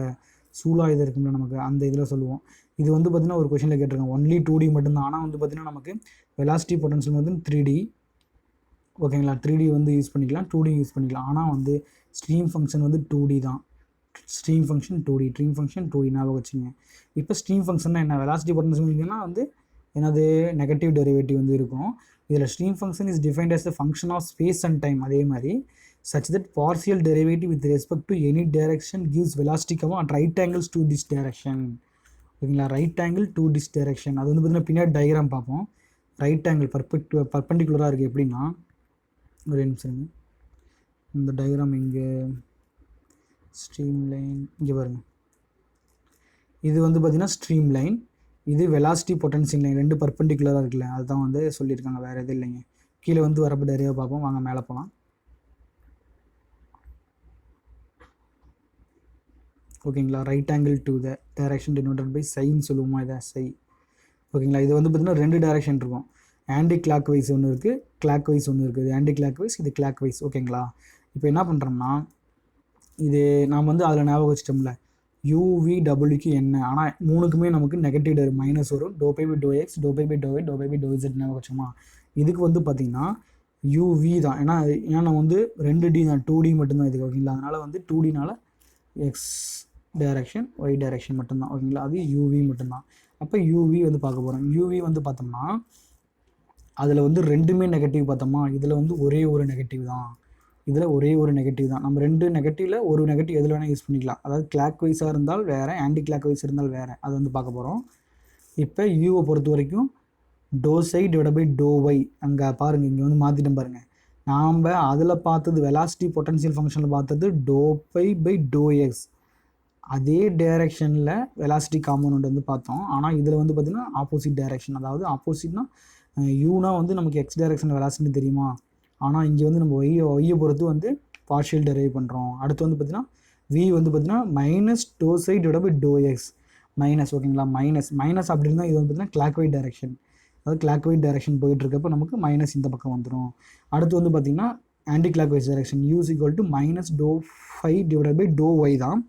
சூலா இது இருக்கும்ல நமக்கு, அந்த இதில் சொல்லுவோம். இது வந்து பார்த்திங்கன்னா ஒரு கொஷனில் கேட்டிருக்காங்க, ஒன்லி 2D மட்டும்தான். ஆனால் வந்து பார்த்திங்கன்னா நமக்கு வெலாசிட்டி பொட்டன்ஷியல் வந்து 3D ஓகேங்களா. 3D வந்து யூஸ் பண்ணிக்கலாம், 2D யூஸ் பண்ணிக்கலாம். ஆனால் வந்து ஸ்ட்ரீம் ஃபங்க்ஷன் வந்து 2D தான். Stream function 2D, stream function 2D ஞாபகம் வச்சுங்க. இப்போ ஸ்ட்ரீம் ஃபங்க்ஷன்னா என்ன, வெலாசிட்டி பொட்டன்ஷியல் வந்து என்னது நெகட்டிவ் டெரிவேட்டிவ் வந்து இருக்கும். இதில் stream function is defined as a function of space and time. அதே மாதிரி such that partial derivative with respect to any direction gives velocity at right angles to this direction ஓகேங்களா. Right angle to this direction, அது வந்து பார்த்திங்கன்னா பின்னாடி diagram பார்ப்போம். Right angle பர்பெண்டிகுலராக இருக்குது எப்படின்னா, ஒரு நிமிஷம் இந்த டயக்ராம் இங்கே ஸ்ட்ரீம் லைன் இங்கே பாருங்கள். இது வந்து பார்த்திங்கன்னா ஸ்ட்ரீம் லைன், இது வெலாசிட்டி பொட்டன்ஷியல் லைன், ரெண்டு பர்பெண்டிகுலராக இருக்குல்ல, அதுதான் வந்து சொல்லியிருக்காங்க, வேறு எதுவும் இல்லைங்க. கீழே வந்து வரப்போ டெரிவாக பார்ப்போம், வாங்க மேலே போகலாம். ஓகேங்களா. Right angle to the direction denoted by சைன்னு சொல்லுவோமா, இதை சை ஓகேங்களா. இது வந்து பார்த்திங்கன்னா ரெண்டு டைரக்ஷன் இருக்கும், ஆன்டி கிளாக் வைஸ் ஒன்று இருக்குது, கிளாக் வைஸ் ஒன்று இருக்குது. இது ஆன்டி கிளாக் வைஸ், இது கிளாக் வைஸ் ஓகேங்களா. இப்போ என்ன பண்ணுறோம்னா, இது நாம் வந்து அதில் ஞாபகம் வச்சிட்டோம்ல UVWக்கு என்ன, ஆனால் மூணுக்குமே நமக்கு நெகட்டிவ் மைனஸ் வரும். டோ பை பை டோ எக்ஸ், டோ பை பை டோ ஒய், டோ பை பை டோ இசட் ஞாபகம் வச்சோமா. இதுக்கு வந்து பார்த்திங்கன்னா UV தான், ஏன்னா நான் வந்து 2D தான், 2D மட்டும்தான் இதுக்கு ஓகேங்களா. அதனால் வந்து 2Dனால எக்ஸ் டைரக்ஷன் ஒய் டைரக்ஷன் மட்டும்தான் ஓகேங்களா, அது UV மட்டும்தான். அப்போ UV வந்து பார்க்க போகிறோம். UV வந்து பார்த்தோம்னா அதில் வந்து ரெண்டுமே நெகட்டிவ் பார்த்தோமா, இதில் வந்து ஒரே ஒரு நெகட்டிவ் தான், இதில் ஒரே ஒரு நெகட்டிவ் தான். நம்ம ரெண்டு நெகட்டிவில் ஒரு நெகட்டிவ் எதில் வேணால் யூஸ் பண்ணிக்கலாம். அதாவது கிளாக் வைஸாக இருந்தால் வேறு, ஆன்டி கிளாக் வைஸ் இருந்தால் வேறு, அது வந்து பார்க்க போகிறோம். இப்போ யூவை பொறுத்த வரைக்கும் டோ psi divide by to y, அங்கே பாருங்கள் இங்கே வந்து மாற்றிட்டோம் பாருங்கள். நாம் அதில் பார்த்தது வெலாசிட்டி பொட்டன்ஷியல் ஃபங்க்ஷனில் பார்த்தது டோ பை பை டோ எக்ஸ், அதே டைரெக்ஷனில் வெலாசிட்டி காம்பனண்ட் வந்து பார்த்தோம். ஆனால் இதில் வந்து பார்த்திங்கன்னா ஆப்போசிட் டைரெக்ஷன், அதாவது ஆப்போசிட்னா யூனா வந்து நமக்கு எக்ஸ் டைரெக்ஷன் வெலாசிட்டி தெரியுமா, ஆனால் இங்கே வந்து நம்ம ஒய்யை பொறுத்து வந்து பார்ஷியல் டெரைவ் பண்ணுறோம். அடுத்து வந்து பார்த்திங்கன்னா வி வந்து பார்த்திங்கன்னா minus to psi divide by to x minus ஓகேங்களா. மைனஸ் அப்படி இருந்தால் இது வந்து பார்த்திங்கன்னா கிளாக் வைட் டைரெக்ஷன், அதாவது கிளாக் வைட் டைரெக்ஷன் போயிட்டுருக்கப்போ நமக்கு மைனஸ் இந்த பக்கம் வந்துடும். அடுத்து வந்து பார்த்திங்கன்னா anti clock wise direction, u is equal to minus to phi divide by to y தான்,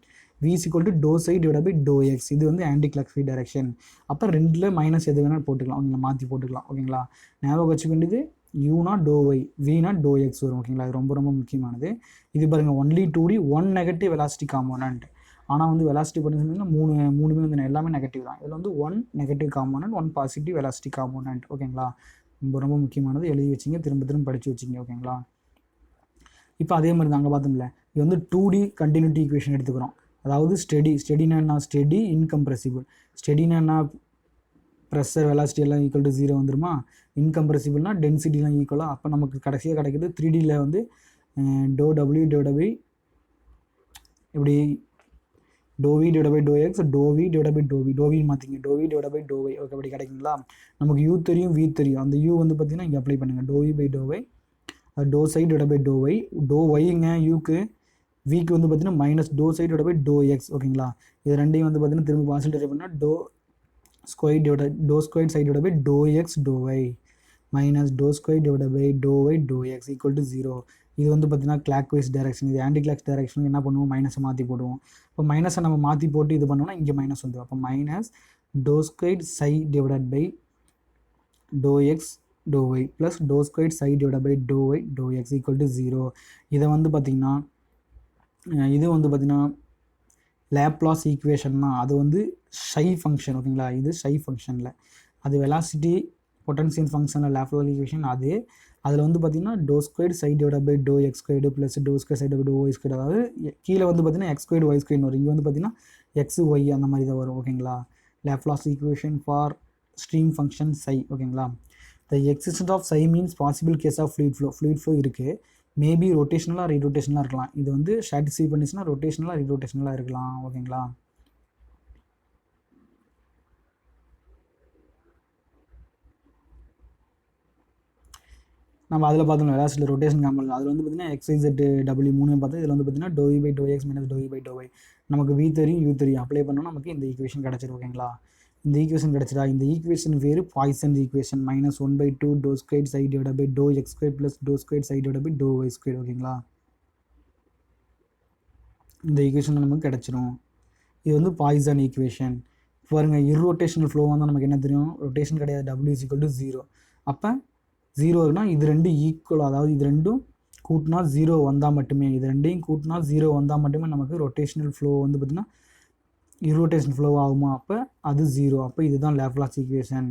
v is equal to டோ psi divide by to x, இது வந்து ஆன்டி கிளாக் வைஸ் டைரெக்ஷன். அப்போ ரெண்டில் மைனஸ் எது வேணாலும் போட்டுக்கலாம், ஓகேங்களா, மாற்றி போட்டுக்கலாம் ஓகேங்களா. ஞாபகம் வச்சுக்க வேண்டியது யூனா டோ ஒய், வினா டோ எக்ஸ் வரும் ஓகேங்களா. இது ரொம்ப ரொம்ப முக்கியமானது. இது பாருங்கள் only 2D, one negative velocity component. ஆனால் வந்து வெலாசிட்டி பொட்டன்ஷியல் மூணுமே வந்து எல்லாமே நெகட்டிவ் தான். இதில் வந்து one negative component, one positive velocity component ஓகேங்களா. ரொம்ப ரொம்ப முக்கியமானது, எழுதி வச்சிங்க, திரும்ப திரும்ப படித்து வச்சிங்க ஓகேங்களா. இப்போ அதே மாதிரி தான் அங்கே பார்த்தோம்ல, இது வந்து 2D கண்டினியூட்டி ஈக்குவேஷன் எடுத்துக்கிறோம். அதாவது ஸ்டெடினா என்ன, ஸ்டெடி இன்கம்ப்ரெசிபிள். ஸ்டெடினா என்ன, ப்ரெஷர் வெலாசிட்டி எல்லாம் ஈக்குவல் டு 0 வந்துருமா. இன்கம்ப்ரெசிபிள்னா டென்சிட்டிலாம் ஈக்குவலாக. அப்போ நமக்கு கடைசியாக கிடைக்குது 3Dயில் வந்து டோ டபிள்யூ டிவைட் பை இப்படி doe v divide by to x doe v divide by doe v, doe வின்னு மாற்றிங்க, doe v divide by to y. Okay, அப்படி கிடைக்குங்களா. நமக்கு யூ தெரியும், வி தெரியும். அந்த யூ வந்து பார்த்தீங்கன்னா இங்கே அப்ளை பண்ணுங்கள், doe v by to y, doe psi divide by to y. Doe ஒய்ங்க யூக்கு, விக்கு வந்து பார்த்தீங்கன்னா minus doe psi divide by to x. ஓகேங்களா. இது ரெண்டையும் வந்து பார்த்தீங்கன்னா திரும்ப பாசிட்டிவ் பண்ணால் doe square psi divide by to x to y minus to square divide by to y to x equal to 0. இது வந்து பார்த்தீங்கன்னா கிளாக் வைஸ் டைரக்ஷன். இது ஆன்டி கிளாக் டைரக்ஷனுக்கு என்ன பண்ணுவோம், மைனஸை மாற்றி போடுவோம். இப்போ மைனஸை நம்ம மாற்றி போட்டு இது பண்ணோம்னா இங்கே மைனஸ் வந்துடும். அப்போ minus to square psi divide by to x to y plus டோ square psi divide by to y to x equal to 0. இதை வந்து பார்த்திங்கன்னா இது வந்து பார்த்திங்கன்னா லேப்லாஸ் ஈக்குவேஷன்னா அது வந்து ஷை ஃபங்க்ஷன். ஓகேங்களா. இது ஷை ஃபங்க்ஷனில், அது வெலாசிட்டி பொட்டன்ஷியல் ஃபங்க்ஷனில் லேப்லாஸ் ஈக்குவேஷன். அது அதில் வந்து பார்த்திங்கன்னா டோ square psi divide by to x squared plus டோ square psi divide by to y square. அதாவது கீழே வந்து பார்த்திங்கன்னா எக்ஸ் ஸ்கொயர் ஒய் ஸ்கொயர்னு வரும், இங்கே வந்து பார்த்திங்கன்னா எக்ஸ் ஒய் அந்த மாதிரி தான் வரும். ஓகேங்களா. Laplace equation for stream function psi. ஓகேங்களா. The existence of psi means possible case of fluid flow இருக்குது. மேபி ரொட்டேஷனலாக ரீரோட்டேஷனலாக இருக்கலாம். இது வந்து சாட்டிஸ்ஃபை பண்ணிச்சுன்னா ரொட்டேஷனலாக ரீரோட்டேஷனலாக இருக்கலாம். ஓகேங்களா. நம்ம அதில் பார்த்தோம் வெலாசிட்டி ரொட்டேஷன் காம்பல், அதில் வந்து பார்த்தீங்கன்னா எக்ஸ்ஐசெட் டபிள்யூ 3 பார்த்தா இதில் வந்து பார்த்தீங்கன்னா டோ e by to x minus டோ இ பை டோ ஒய். நமக்கு வி தெரியும், யூ தெரியும், அப்ளை பண்ணோம்னா நமக்கு இந்த ஈக்குவேஷன் கிடச்சிரும். ஓகேங்களா. இந்த ஈக்குவேஷன் கிடச்சிடா. இந்த ஈக்குவேஷன் பேர் பாய்சன் ஈக்குவேஷன். மைனஸ் 1/2 டோ square psi divide by to x square plus டோ square psi divide by to y square. ஓகேங்களா. இந்த ஈக்குவேஷன் நமக்கு கிடச்சிரும். இது வந்து பாய்சன் ஈக்குவேஷன். பாருங்க, இர்ரோட்டேஷனல் ஃப்ளோ வந்தால் நமக்கு என்ன தெரியும், ரொட்டேஷன் கிடையாது, டபிள்யூ இஸ் ஈக்குவல் டு 0. அப்போ 0னா இது ரெண்டு ஈக்குவல், அதாவது இது ரெண்டும் கூட்டினா 0 வந்தால் மட்டுமே, இது ரெண்டையும் கூட்டினா 0 வந்தால் மட்டுமே நமக்கு ரொட்டேஷனல் ஃப்ளோ வந்து பார்த்திங்கன்னா இர்ரோட்டேஷன் ஃப்ளோ ஆகுமா. அப்போ அது 0. அப்போ இதுதான் லேப்லாஸ் ஈக்குவேஷன்.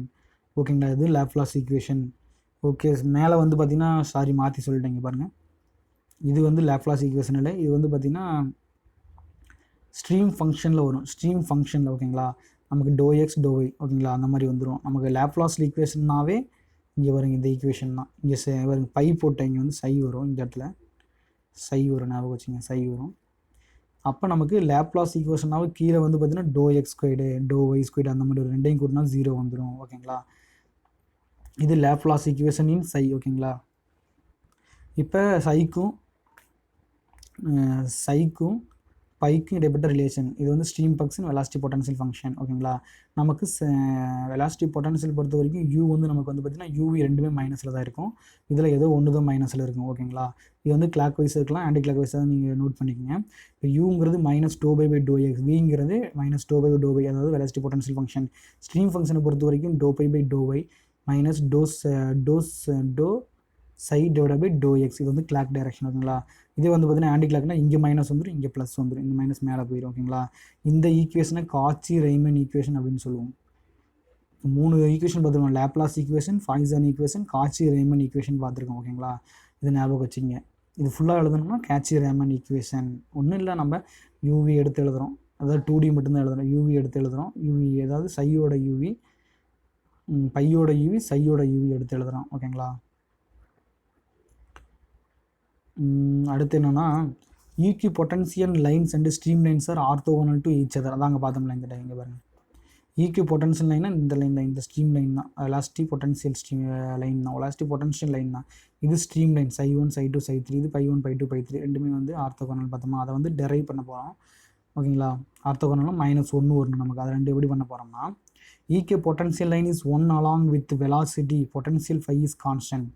ஓகேங்களா. இது லேப்லாஸ் ஈக்குவேஷன். ஓகே, மேலே வந்து பார்த்திங்கன்னா சாரி மாற்றி சொல்லிட்டேங்க பாருங்கள். இது வந்து லேப்லாஸ் ஈக்குவேஷன் இல்லை, இது வந்து பார்த்திங்கன்னா ஸ்ட்ரீம் ஃபங்க்ஷனில் வரும். ஸ்ட்ரீம் ஃபங்க்ஷனில் ஓகேங்களா நமக்கு டோ எக்ஸ் டோ ஒய். ஓகேங்களா. அந்த மாதிரி வந்துடும். நமக்கு லேப்லாஸ் ஈக்குவேஷன்னாவே இங்கே வருங்க, இந்த ஈக்குவேஷன் தான். இங்கே வருங்க பை போட்டேன், இங்கே வந்து சை வரும், இந்த இடத்துல சை வரும், ஞாபகம் வச்சுங்க, சை வரும். அப்போ நமக்கு லேப்லாஸ் ஈக்குவேஷனாவே கீழே வந்து பார்த்திங்கன்னா டோ எக்ஸ் ஸ்கொயர்டு டோ ஒய் ஸ்கொயர்டு அந்த மாதிரி ஒரு ரெண்டையும் கூட்டினா 0 வந்துடும். ஓகேங்களா. இது லேப்லாஸ் ஈக்குவேஷன் இன் சை. ஓகேங்களா. இப்போ சைக்கும் பைக்கும் இடைப்பட்ட ரிலேஷன். இது வந்து stream function, velocity potential function. ஓகேங்களா. நமக்கு வெலாசிட்டி பொட்டன்ஷியல் பொறுத்த வரைக்கும் யூ வந்து நமக்கு வந்து பார்த்திங்கன்னா யூவி ரெண்டுமே மைனஸில் தான் இருக்கும். இதில் ஏதோ ஒன்று தான் மைனஸில் இருக்கும். ஓகேங்களா. இது வந்து கிளாக் வைஸ் இருக்கலாம், ஆன்டி கிளாக் வைஸ் தான் நீங்கள் நோட் பண்ணிக்கோங்க. இப்போ யூங்கிறது minus doe phi to x, விங்கிறது minus doe phi to y, அதாவது வெலாசிட்டி பொட்டன்ஷியல் ஃபங்க்ஷன். ஸ்ட்ரீம் ஃபங்க்ஷனை பொறுத்த வரைக்கும் doe phi to y minus to psi divide by to x. இது வந்து கிளாக் டைரக்ஷன். ஓகேங்களா. இதே வந்து பார்த்தீங்கன்னா ஆன்டி கிளாக்னா இங்கே மைனஸ் வந்துடும், இங்கே ப்ளஸ் வந்துடும், இந்த மைனஸ் மேலே போயிடும். ஓகேங்களா. இந்த ஈக்குவேஷனை காச்சி ரைமன் ஈக்குவேஷன் அப்படின்னு சொல்லுவோம். 3 ஈக்குவேஷன் பார்த்துருக்கோம். லேப்லாஸ் ஈக்குவேஷன், பாய்சன் ஈக்குவேஷன், காச்சி ரைமன் ஈக்குவேஷன் பார்த்துருக்கோம். ஓகேங்களா. இது ஞாபகம் வச்சுங்க. இது ஃபுல்லாக எழுதணும்னா காச்சி ரைமன் ஈக்குவேஷன். ஒன்றும் இல்லை, நம்ம யூவி எடுத்து எழுதுகிறோம், அதாவது 2D மட்டும்தான் எழுதுகிறோம். யூவி எடுத்து எழுதுகிறோம். யூவி அதாவது சையோட யூவி, பையோட யூவி, சையோட யூவி எடுத்து எழுதுகிறோம். ஓகேங்களா. அடுத்து என்னென்னா equi potential lines and stream lines R orthogonal to each other. அதாங்க பார்த்தோம்ல இந்த இங்கே பாருங்கள். ஈக்வி பொட்டன்ஷியல் லைன்னா இந்த லைன் தான், இந்த ஸ்ட்ரீம் லைன் தான். வெலாசிட்டி பொட்டன்ஷியல் ஸ்ட்ரீம் லைன் தான், வெலாசிட்டி பொட்டன்ஷியல் லைன் தான். இது ஸ்ட்ரீம் லைன் சை 1 சை 2 சை 3. இது பை 1 பை 2 பை 3 ரெண்டுமே வந்து ஆர்த்தோகோனல் பார்த்தோமா. அதை வந்து டெரைவ் பண்ண போகிறோம். ஓகேங்களா. ஆர்த்தோகோனல் -1 வரணும் நமக்கு. அதை ரெண்டு எப்படி பண்ண போகிறோம்னா equi potential line is one along with velocity potential phi is constant.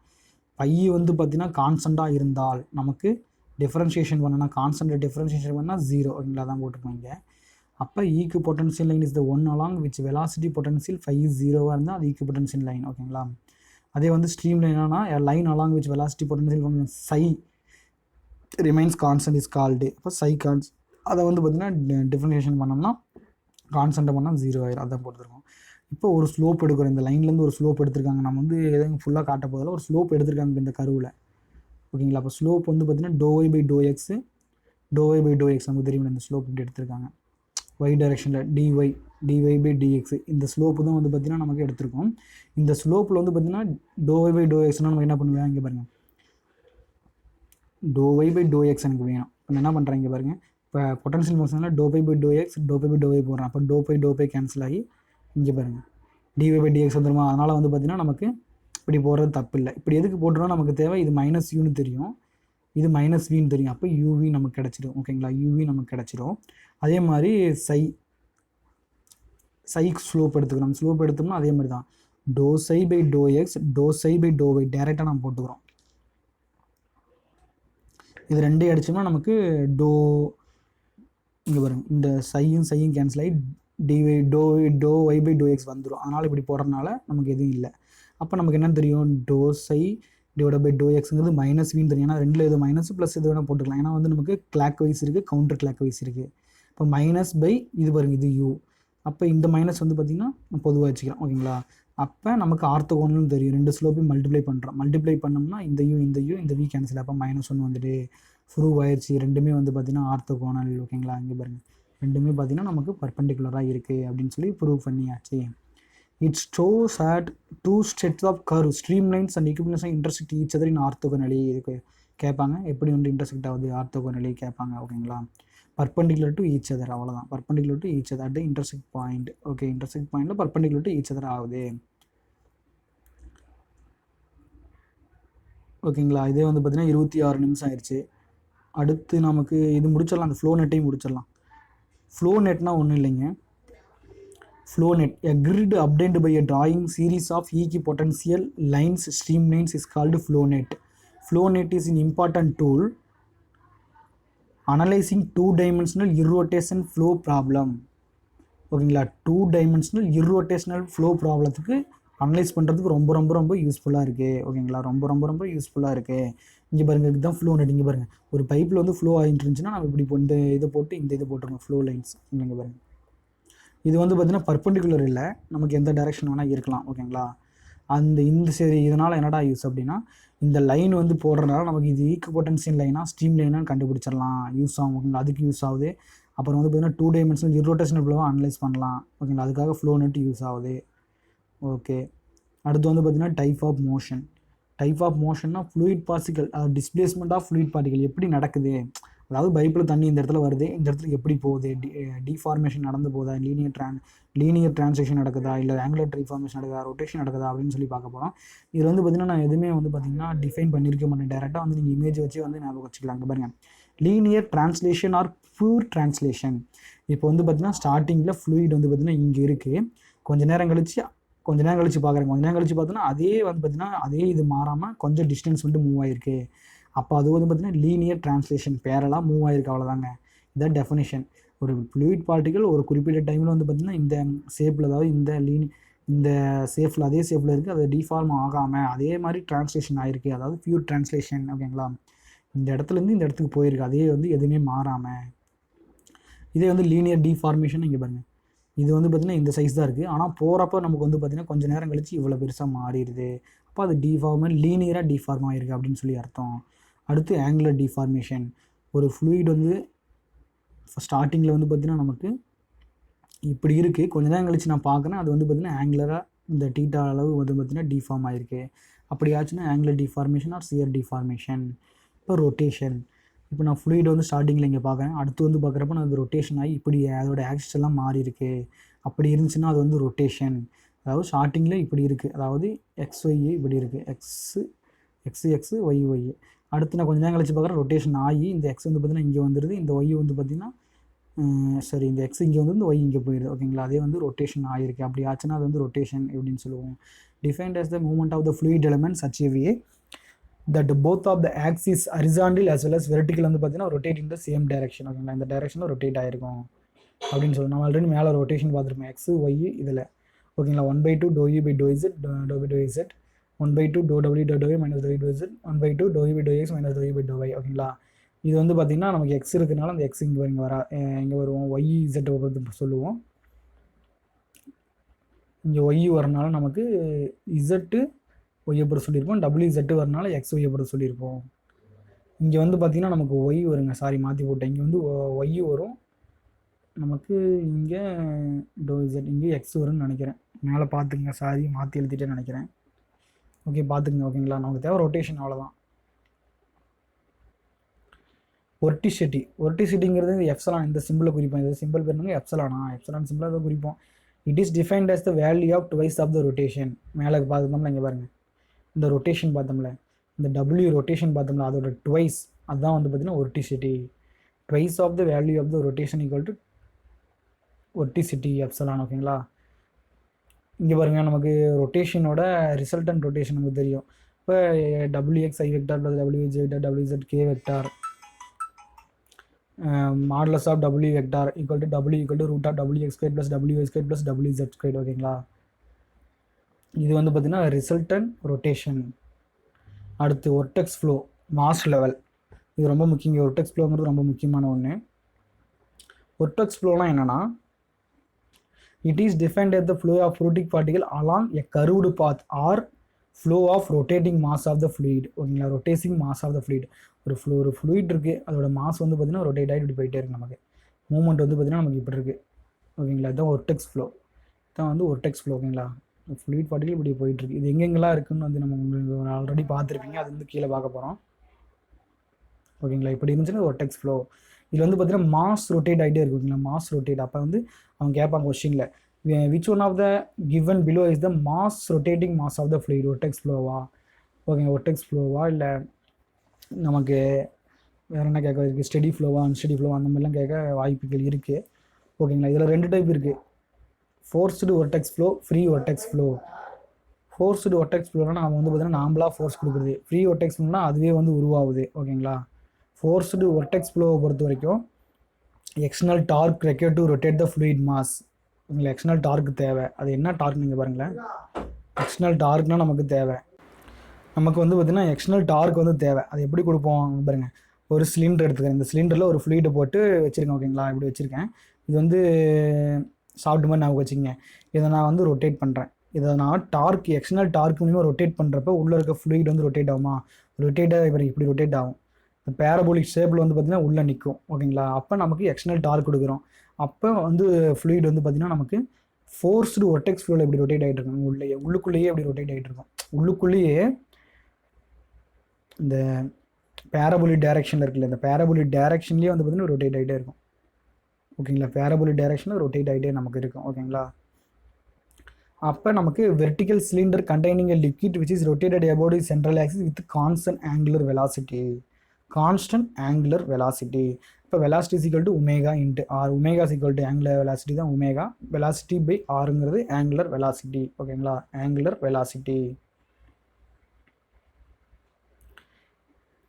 Phi வந்து பார்த்திங்கன்னா கான்ஸ்டண்ட்டாக இருந்தால் நமக்கு டிஃப்ரென்ஷியேஷன் பண்ணால் கான்ஸ்டன்ட் டிஃப்ரென்ஷியேஷன் பண்ணால் 0. ஓகேங்களா. தான் போட்டுக்கோங்க. அப்போ equi potential line is the one along which velocity potential phi is 0வாக இருந்தால் அது ஈக்வி பொட்டன்ஷியல் லைன். ஓகேங்களா. அதே வந்து ஸ்ட்ரீம் லைனா line along which velocity potential function psi remains constant is called. அப்போ சை அதை வந்து பார்த்திங்கன்னா டிஃப்ரென்ஷியேஷன் பண்ணோம்னா கான்ஸ்டண்ட்டை பண்ணால் 0 ஆயிரும். அதான் போட்டுருக்கோம். இப்போ ஒரு ஸ்லோப் எடுக்கிறோம். இந்த லைன்லேருந்து ஒரு ஸ்லோப் எடுத்திருக்காங்க. நம்ம வந்து எதுவும் ஃபுல்லாக காட்ட போதில் ஒரு ஸ்லோப் எடுத்திருக்காங்க இந்த கருவில். ஓகேங்களா. அப்போ ஸ்லோப் வந்து பார்த்திங்கன்னா டோ ஒய் பை டோ எக்ஸு டோ ஒய் பை டோ எக்ஸ் நமக்கு தெரியும். இந்த ஸ்லோப் இப்படி எடுத்திருக்காங்க. y டைரெக்ஷனில் dy by dx இந்த ஸ்லோப்பு தான் வந்து பார்த்திங்கன்னா நமக்கு எடுத்திருக்கோம். இந்த ஸ்லோப்பில் வந்து பார்த்திங்கன்னா ∂y by ∂xனால் நம்ம என்ன பண்ணுவேன் இங்கே பாருங்கள், ∂y by ∂x எனக்கு வேணும். இப்போ நான் என்ன பண்ணுறேன் இங்கே பாருங்கள், இப்போ பொட்டன்ஷியல் ஃபங்க்ஷனில் ∂y by ∂x ∂y by ∂y போடுறேன். அப்போ ∂phi கேன்சல் ஆகி இங்கே பாருங்கள் dy by dx வந்துடுமா. அதனால் வந்து பார்த்திங்கன்னா நமக்கு இப்படி போடுறது தப்பு இல்லை. இப்படி எதுக்கு போட்டுருவோம், நமக்கு தேவை இது மைனஸ் யூன்னு தெரியும், இது மைனஸ் வின்னு தெரியும். அப்போ யூவி நமக்கு கிடச்சிடும். ஓகேங்களா, யூவி நமக்கு கிடச்சிடும். அதே மாதிரி சை ஸ்லோப் எடுத்துக்கணும். ஸ்லோப் எடுத்தோம்னா அதே மாதிரி தான் ∂ψ by ∂x ∂ψ by ∂y டேரெக்டாக நம்ம போட்டுக்கிறோம். இது ரெண்டே அடிச்சோம்னா நமக்கு இங்கே பாருங்க, இந்த சையும் கேன்சல் ஆகி ∂y by ∂x வந்துடும். அதனால் இப்படி போடுறதுனால நமக்கு எதுவும் இல்லை. அப்போ நமக்கு என்ன தெரியும், ∂ψ டிவைட் பை ∂xங்கிறது மைனஸ் வின்னு தெரியும். ஏன்னா ரெண்டில் இது மைனஸ் ப்ளஸ் இது வேணால் போட்டுக்கலாம். ஏன்னா வந்து நமக்கு கிளாக் வைஸ் இருக்குது, கவுண்டர் கிளாக் வைஸ் இருக்குது. இப்போ மைனஸ் பை இது பாருங்க, இது u. அப்போ இந்த மைனஸ் வந்து பார்த்திங்கன்னா பொதுவாக வச்சுக்கலாம். ஓகேங்களா, அப்போ நமக்கு ஆர்த்தோகோனல்னு தெரியும். ரெண்டு ஸ்லோப்பையும் மல்டிப்ளை பண்ணுறோம். மல்டிப்ளை பண்ணோம்னா இந்த இந்த v கேன்சல். அப்போ -1 வந்துட்டு ப்ரூவ் ஆயிடுச்சு. ரெண்டுமே வந்து பார்த்திங்கன்னா ஆர்த்தோகோனல். ஓகேங்களா, இங்கே பாருங்கள் ரெண்டுமே பார்த்திங்கன்னா நமக்கு பர்பெண்டிகுலராக இருக்குது அப்படின்னு சொல்லி ப்ரூவ் பண்ணியாச்சு. It shows that two sets of curves, streamlines and equiplanes intersect each other in orthogonally. இதுக்கு கேட்பாங்க, எப்படி வந்து இன்டர்செக்ட் ஆகுது ஆர்த்தோகோனலி கேட்பாங்க. ஓகேங்களா, பர்பெண்டிகுலர் டு ஈச் அதர், அவ்வளோதான். Perpendicular to each other at intersect point. Okay, intersect பாயிண்டில் பர்பெண்டிகுலர் டு ஈச் அதர் ஆகுது. ஓகேங்களா, இதே வந்து பார்த்திங்கன்னா 26 நிமிஷம் ஆயிடுச்சு. அடுத்து நமக்கு இது முடிச்சிடலாம், அந்த ஃப்ளோ நெட்டையும் முடிச்சிடலாம். ஃப்ளோ நெட்னா ஒன்றும் இல்லைங்க, flow net, a grid obtained by a drawing series of equipotential lines, streamlines is called flow net. Flow net is an important tool analyzing two-dimensional irrotation flow problem. ஓகேங்களா, 2-dimensional irrotational flow ப்ராப்ளத்துக்கு அனலைஸ் பண்ணுறதுக்கு ரொம்ப யூஸ்ஃபுல்லாக இருக்குது. ஓகேங்களா, ரொம்ப யூஸ்ஃபுல்லாக இருக்குது. இங்கே பாருங்கள், இதுதான் ஃப்ளோ நெட். இங்கே பாருங்கள், ஒரு பைப்பில் வந்து ஃப்ளோ ஆகிட்டு இருந்துச்சுன்னா நம்ம இப்படி இந்த இதை போட்டு இந்த இதை போட்டுருங்க, ஃப்ளோ லைன்ஸ். இங்கே பாருங்கள், இது வந்து பார்த்திங்கன்னா பர்பெண்டிகுலர் இல்லை, நமக்கு எந்த டைரெக்ஷன் வேணால் இருக்கலாம். ஓகேங்களா, இந்த சரி இதனால் என்னடா யூஸ் அப்படின்னா, இந்த லைன் வந்து போடுறதுனால நமக்கு இது ஈக்குவபொட்டன்ஷியல் லைனாக ஸ்ட்ரீம் லைனாக கண்டுபிடிச்சிடலாம், யூஸ் ஆகும். ஓகேங்களா, அதுக்கு யூஸ் ஆகுது. அப்புறம் வந்து பார்த்திங்கன்னா 2-dimensional irrotational ஃப்ளோவை அனலைஸ் பண்ணலாம். ஓகேங்களா, அதுக்காக ஃப்ளோ நெட் யூஸ் ஆகுது. ஓகே, அடுத்து வந்து பார்த்திங்கன்னா type of motion. Type of மோஷன்னா fluid particle, displacement of fluid particle எப்படி நடக்குது, அதாவது பைப்பில் தண்ணி இந்த இடத்துல வருது, இந்த இடத்துல எப்படி போகுது, டிஃபார்மேஷன் நடந்து போதா, லீனியர் டிரான்சாக்ஷன் நடக்குதா, இல்லை ஆங்குலர் டிஃபார்மேஷன் நடக்குதா, ரொட்டேஷன் நடக்குதா அப்படின்னு சொல்லி பார்க்க போகிறோம். இது வந்து பார்த்திங்கன்னா நான் எதுவுமே வந்து பார்த்திங்கன்னா டிஃபைன் பண்ணியிருக்க மாட்டேன், டேரெக்டாக வந்து நீங்கள் இமேஜ் வச்சு வந்து ஞாபகம் வச்சுக்கலாம். அங்கே பாருங்கள், linear translation or pure translation. இப்போ வந்து பார்த்திங்கன்னா ஸ்டார்டிங்கில் ஃப்ளூயிட் வந்து பார்த்திங்கன்னா இங்கே இருக்குது, கொஞ்ச நேரம் கழிச்சு பார்க்குறேன், கொஞ்ச நேரம் கழிச்சு பார்த்தோன்னா அதே வந்து பார்த்திங்கன்னா அதே இது மாறாமல் கொஞ்சம் டிஸ்டன்ஸ் வந்து மூவ் ஆகிருக்கு. அப்போ அது வந்து பார்த்திங்கன்னா லீனியர் டிரான்ஸ்லேஷன், பேரலாக மூவ் ஆகிருக்கு, அவ்வளோதாங்க. இதான் டெஃபினிஷன். ஒரு ஃப்ளூயிட் பார்ட்டிகல் ஒரு குறிப்பிட்ட டைமில் வந்து பார்த்திங்கன்னா இந்த ஷேப்பில், அதாவது இந்த ஷேப்பில் அதே ஷேப்பில் இருக்குது, அது டிஃபார்ம் ஆகாமல் அதே மாதிரி டிரான்ஸ்லேஷன் ஆகிருக்கு, அதாவது பியூர் டிரான்ஸ்லேஷன். ஓகேங்களா, இந்த இடத்துலேருந்து இந்த இடத்துக்கு போயிருக்கு, அதே வந்து எதுவுமே மாறாமல். இதே வந்து லீனியர் டிஃபார்மேஷன் இங்கே பாருங்கள், இது வந்து பார்த்திங்கன்னா இந்த சைஸ் தான் இருக்குது, ஆனால் போகிறப்ப நமக்கு வந்து பார்த்திங்கன்னா கொஞ்சம் நேரம் கழிச்சு இவ்வளோ பெருசாக மாறிடுது. அப்போ அது லீனியராக டிஃபார்ம் ஆகிருக்கு அப்படின்னு சொல்லி அர்த்தம். அடுத்து ஆங்குலர் டிஃபார்மேஷன். ஒரு ஃப்ளூயிட் வந்து ஸ்டார்டிங்கில் வந்து பார்த்திங்கன்னா நமக்கு இப்படி இருக்குது, கொஞ்ச நேரம் கழிச்சு நான் பார்க்குறேன், அது வந்து பார்த்திங்கன்னா ஆங்குலராக இந்த டீட்டா அளவு வந்து பார்த்திங்கன்னா டிஃபார்ம் ஆகிருக்கு. அப்படி ஆச்சுன்னா angular deformation or shear deformation. இப்போ ரொட்டேஷன். இப்போ நான் ஃப்ளூயிட் வந்து ஸ்டார்டிங்கில் இங்கே பார்க்குறேன், அடுத்து வந்து பார்க்குறப்ப நான் அது ரொட்டேஷன் ஆகி இப்படி அதோட ஆக்சிஸ் எல்லாம் மாறி இருக்குது. அப்படி இருந்துச்சுன்னா அது வந்து ரொட்டேஷன். அதாவது ஸ்டார்டிங்கில் இப்படி இருக்குது, அதாவது XY இப்படி இருக்குது, எக்ஸ் ஒய். அடுத்து நான் கொஞ்சம் நேரம் கழிச்சு பார்க்குறேன், ரொட்டேஷன் ஆகி இந்த எக்ஸ் வந்து பார்த்திங்கன்னா இங்கே வந்துடுது, இந்த ஒய் வந்து பார்த்திங்கன்னா இந்த எக்ஸ் இங்கே வந்து இந்த ஒய் இங்கே போயிடுது. ஓகேங்களா, அதே வந்து ரொட்டேஷன் ஆகிருக்கு. அப்படி ஆச்சுன்னா அது வந்து ரொட்டேஷன் எப்படின்னு சொல்லுவோம். Defined as the movement of the fluid element such a way that both of the axes horizontal as well as vertical வந்து பார்த்திங்கன்னா rotate in the same direction. ஓகேங்களா, இந்த டைரெக்ஷனில் ரொட்டேட் ஆகிருக்கும் அப்படின்னு சொல்லுவோம். நம்ம ஆல்ரெடி மேலே ரொட்டேஷன் பார்த்துருப்போம், எக்ஸ் ஒய் இதில். ஓகேங்களா, 1/2 ∂u by ∂z ∂v by ∂z 1/2 ∂w ∂w minus ∂v ∂z 1/2 ∂u by ∂x minus ∂v by ∂y. ஓகேங்களா, இது வந்து பார்த்திங்கன்னா நமக்கு எக்ஸ் இருக்குனால அந்த எக்ஸ் இங்கே இங்கே வருவோம், ஒய் இசட்டை பொறுத்து சொல்லுவோம். இங்கே ஒய் வரனால நமக்கு இசட்டு ஒய்யை பொறுத்து சொல்லியிருப்போம், WZ வரனால எக்ஸ் ஒய்யை பொறுத்து சொல்லியிருப்போம். இங்கே வந்து பார்த்திங்கன்னா நமக்கு ஒய் வருங்க, சாரி மாற்றி போட்டேன், இங்கே வந்து ஒய் வரும், நமக்கு இங்கே டோ இசட் இங்கே எக்ஸ் வரும்னு நினைக்கிறேன். மேலே பார்த்துக்குங்க, சாரி மாற்றி எழுதிட்டேன்னு நினைக்கிறேன். ஓகே பார்த்துக்குங்க. ஓகேங்களா, நமக்கு தேவை ரொட்டேஷன், அவ்வளோதான். ஒர்டிசிட்டி, ஒர்டிசிட்டிங்கிறது எப்சலான், இந்த சிம்பிளை குறிப்போம். இது சிம்பிள் பேருங்க எப்சலானா, எப்சலான் சிம்பிளாக அதை குறிப்போம். It is defined as the value of twice of the rotation. மேலே பார்த்தோம்ல, இங்கே பாருங்கள், இந்த ரொட்டேஷன் பார்த்தோம்ல, இந்த W ரொட்டேஷன் பார்த்தோம்ல, அதோட ட்வைஸ், அதுதான் வந்து பார்த்தீங்கன்னா vorticity. Twice of the value of the rotation equal to vorticity epsilon. ஓகேங்களா, இங்கே பாருங்கள், நமக்கு ரொட்டேஷனோட ரிசல்டன்ட் ரொட்டேஷன் நமக்கு தெரியும். இப்போ WXI vector plus WZ vector WZ K vector modulus of W vector equal to W equal to root of WX square plus WY square plus WZ square. ஓகேங்களா, இது வந்து பார்த்தீங்கன்னா ரிசல்டன்ட் ரொட்டேஷன். அடுத்து ஒர்டெக்ஸ் flow, mass level, இது ரொம்ப முக்கியம். ஒர்டெக்ஸ் ஃப்ளோங்கிறது ரொம்ப முக்கியமான ஒன்று. ஒர்டெக்ஸ் ஃப்ளோலாம் என்னென்னா, it is defined as the flow of fluidic particle along a curved path or flow of rotating mass of the fluid. ஓகேங்களா, ரொட்டேசிங் மாஸ் ஆஃப் த fluid. ஒரு ஃப்ளூயிட் இருக்குது, அதோட மாஸ் வந்து பார்த்திங்கன்னா ரொட்டேட் ஆகிட்டு இப்படி போயிட்டே இருக்குது. நமக்கு மூமெண்ட் வந்து பார்த்திங்கன்னா நமக்கு இப்படி இருக்குது. ஓகேங்களா, இதுதான் ஒர்டெக்ஸ் ஃப்ளோ, இதுதான் வந்து ஒர்டெக்ஸ் ஃப்ளோ. ஓகேங்களா, ஃப்ளூயிட் பார்ட்டிகள் இப்படி போயிட்டுருக்கு. இது எங்கெங்கெல்லாம் இருக்குதுன்னு வந்து நம்ம உங்களுக்கு ஆல்ரெடி பார்த்துருப்பீங்க, அது வந்து கீழே பார்க்க போகிறோம். ஓகேங்களா, இப்படி இருந்துச்சுன்னா ஒர்டெக்ஸ் ஃப்ளோ. இது வந்து பார்த்தீங்கன்னா மாஸ் ரொட்டேட் ஆகிட்டே இருக்கு. ஓகேங்களா, மாஸ் ரொட்டேட். அப்போ வந்து அவங்க கேட்பாங்க கொஸ்டினில், which one of the given below is the mass rotating mass of the fluid, vortex ஃப்ளோவா? ஓகேங்க, ஒர்டெக்ஸ் ஃப்ளோவா இல்லை நமக்கு வேறு என்ன கேட்க இருக்குது, ஸ்டெடி ஃப்ளோவா அன்ஸ்டெடி ஃப்ளோவா, அந்த மாதிரிலாம் கேட்க வாய்ப்புகள் இருக்குது. ஓகேங்களா, இதில் 2 டைப் இருக்குது, forced vortex flow, free vortex flow. Forced vortex ஃப்ளோனா நம்ம வந்து பார்த்தீங்கன்னா நாமளாக ஃபோர்ஸ் கொடுக்குறது. ஃப்ரீ ஒர்டெக்ஸ் ஃப்ளோனா அதுவே வந்து உருவாகுது. ஓகேங்களா, ஃபோர்ஸ்டு ஒர்டெக்ஸ் ஃப்ளோவை பொறுத்த வரைக்கும் external dark required to rotate the fluid mass. உங்களுக்கு எக்ஸ்டர்னல் டார்க் தேவை. அது என்ன டார்க் நீங்கள் பாருங்களேன், எக்ஸ்டர்னல் டார்க்னால் நமக்கு தேவை. நமக்கு வந்து பார்த்திங்கன்னா எக்ஸ்டர்னல் டார்க் வந்து தேவை. அது எப்படி கொடுப்போம் பாருங்கள், ஒரு சிலிண்டர் எடுத்துக்கிறேன். இந்த சிலிண்டரில் ஒரு ஃப்ளூயிடை போட்டு வச்சுருக்கேன். ஓகேங்களா, இப்படி வச்சுருக்கேன். இது வந்து சாஃப்ட் மாதிரி நான் வச்சுங்க. இதை நான் வந்து ரொட்டேட் பண்ணுறேன். இதை நான் டார்க், எக்ஸ்டர்னல் டார்க் மூலிமா ரொட்டேட் பண்ணுறப்ப உள்ளே இருக்க ஃப்ளூயிட் வந்து ரொட்டேட் ஆகுமா? ரொட்டேட்டாக இப்படி ரொட்டேட் ஆகும். இந்த பேரபோலிக் ஷேப்பில் வந்து பார்த்திங்கன்னா உள்ளே நிற்கும். ஓகேங்களா, அப்போ நமக்கு எக்ஸ்டர்னல் டார்க் கொடுக்குறோம். அப்போ வந்து ஃப்ளூயிட் வந்து பார்த்திங்கன்னா நமக்கு ஃபோர்ஸ்டு ஒர்டெக்ஸ் ஃப்ளோவில் எப்படி ரொட்டேட் ஆகிட்டு இருக்கும், உள்ளுக்குள்ளேயே எப்படி ரொட்டேட் ஆகிட்டு இருக்கும். உள்ளுக்குள்ளேயே இந்த பேரபோலிக் டைரக்ஷனில் இருக்குல்ல, இந்த பேரபோலிக் டைரக்ஷன்லேயே வந்து பார்த்திங்கன்னா ரொட்டேட் ஆகிட்டே இருக்கும். ஓகேங்களா, பேரபோலிக் டைரக்ஷனில் ரொட்டேட் ஆகிட்டே நமக்கு இருக்கும். ஓகேங்களா, அப்போ நமக்கு vertical cylinder containing a liquid which is rotated about is central axis with constant angular velocity. Constant angular velocity. இப்போ velocity equal to omega into r. Omega equal to angular velocity தான் omega. Velocity by ஆருங்கிறது angular velocity. ஓகேங்களா, angular velocity.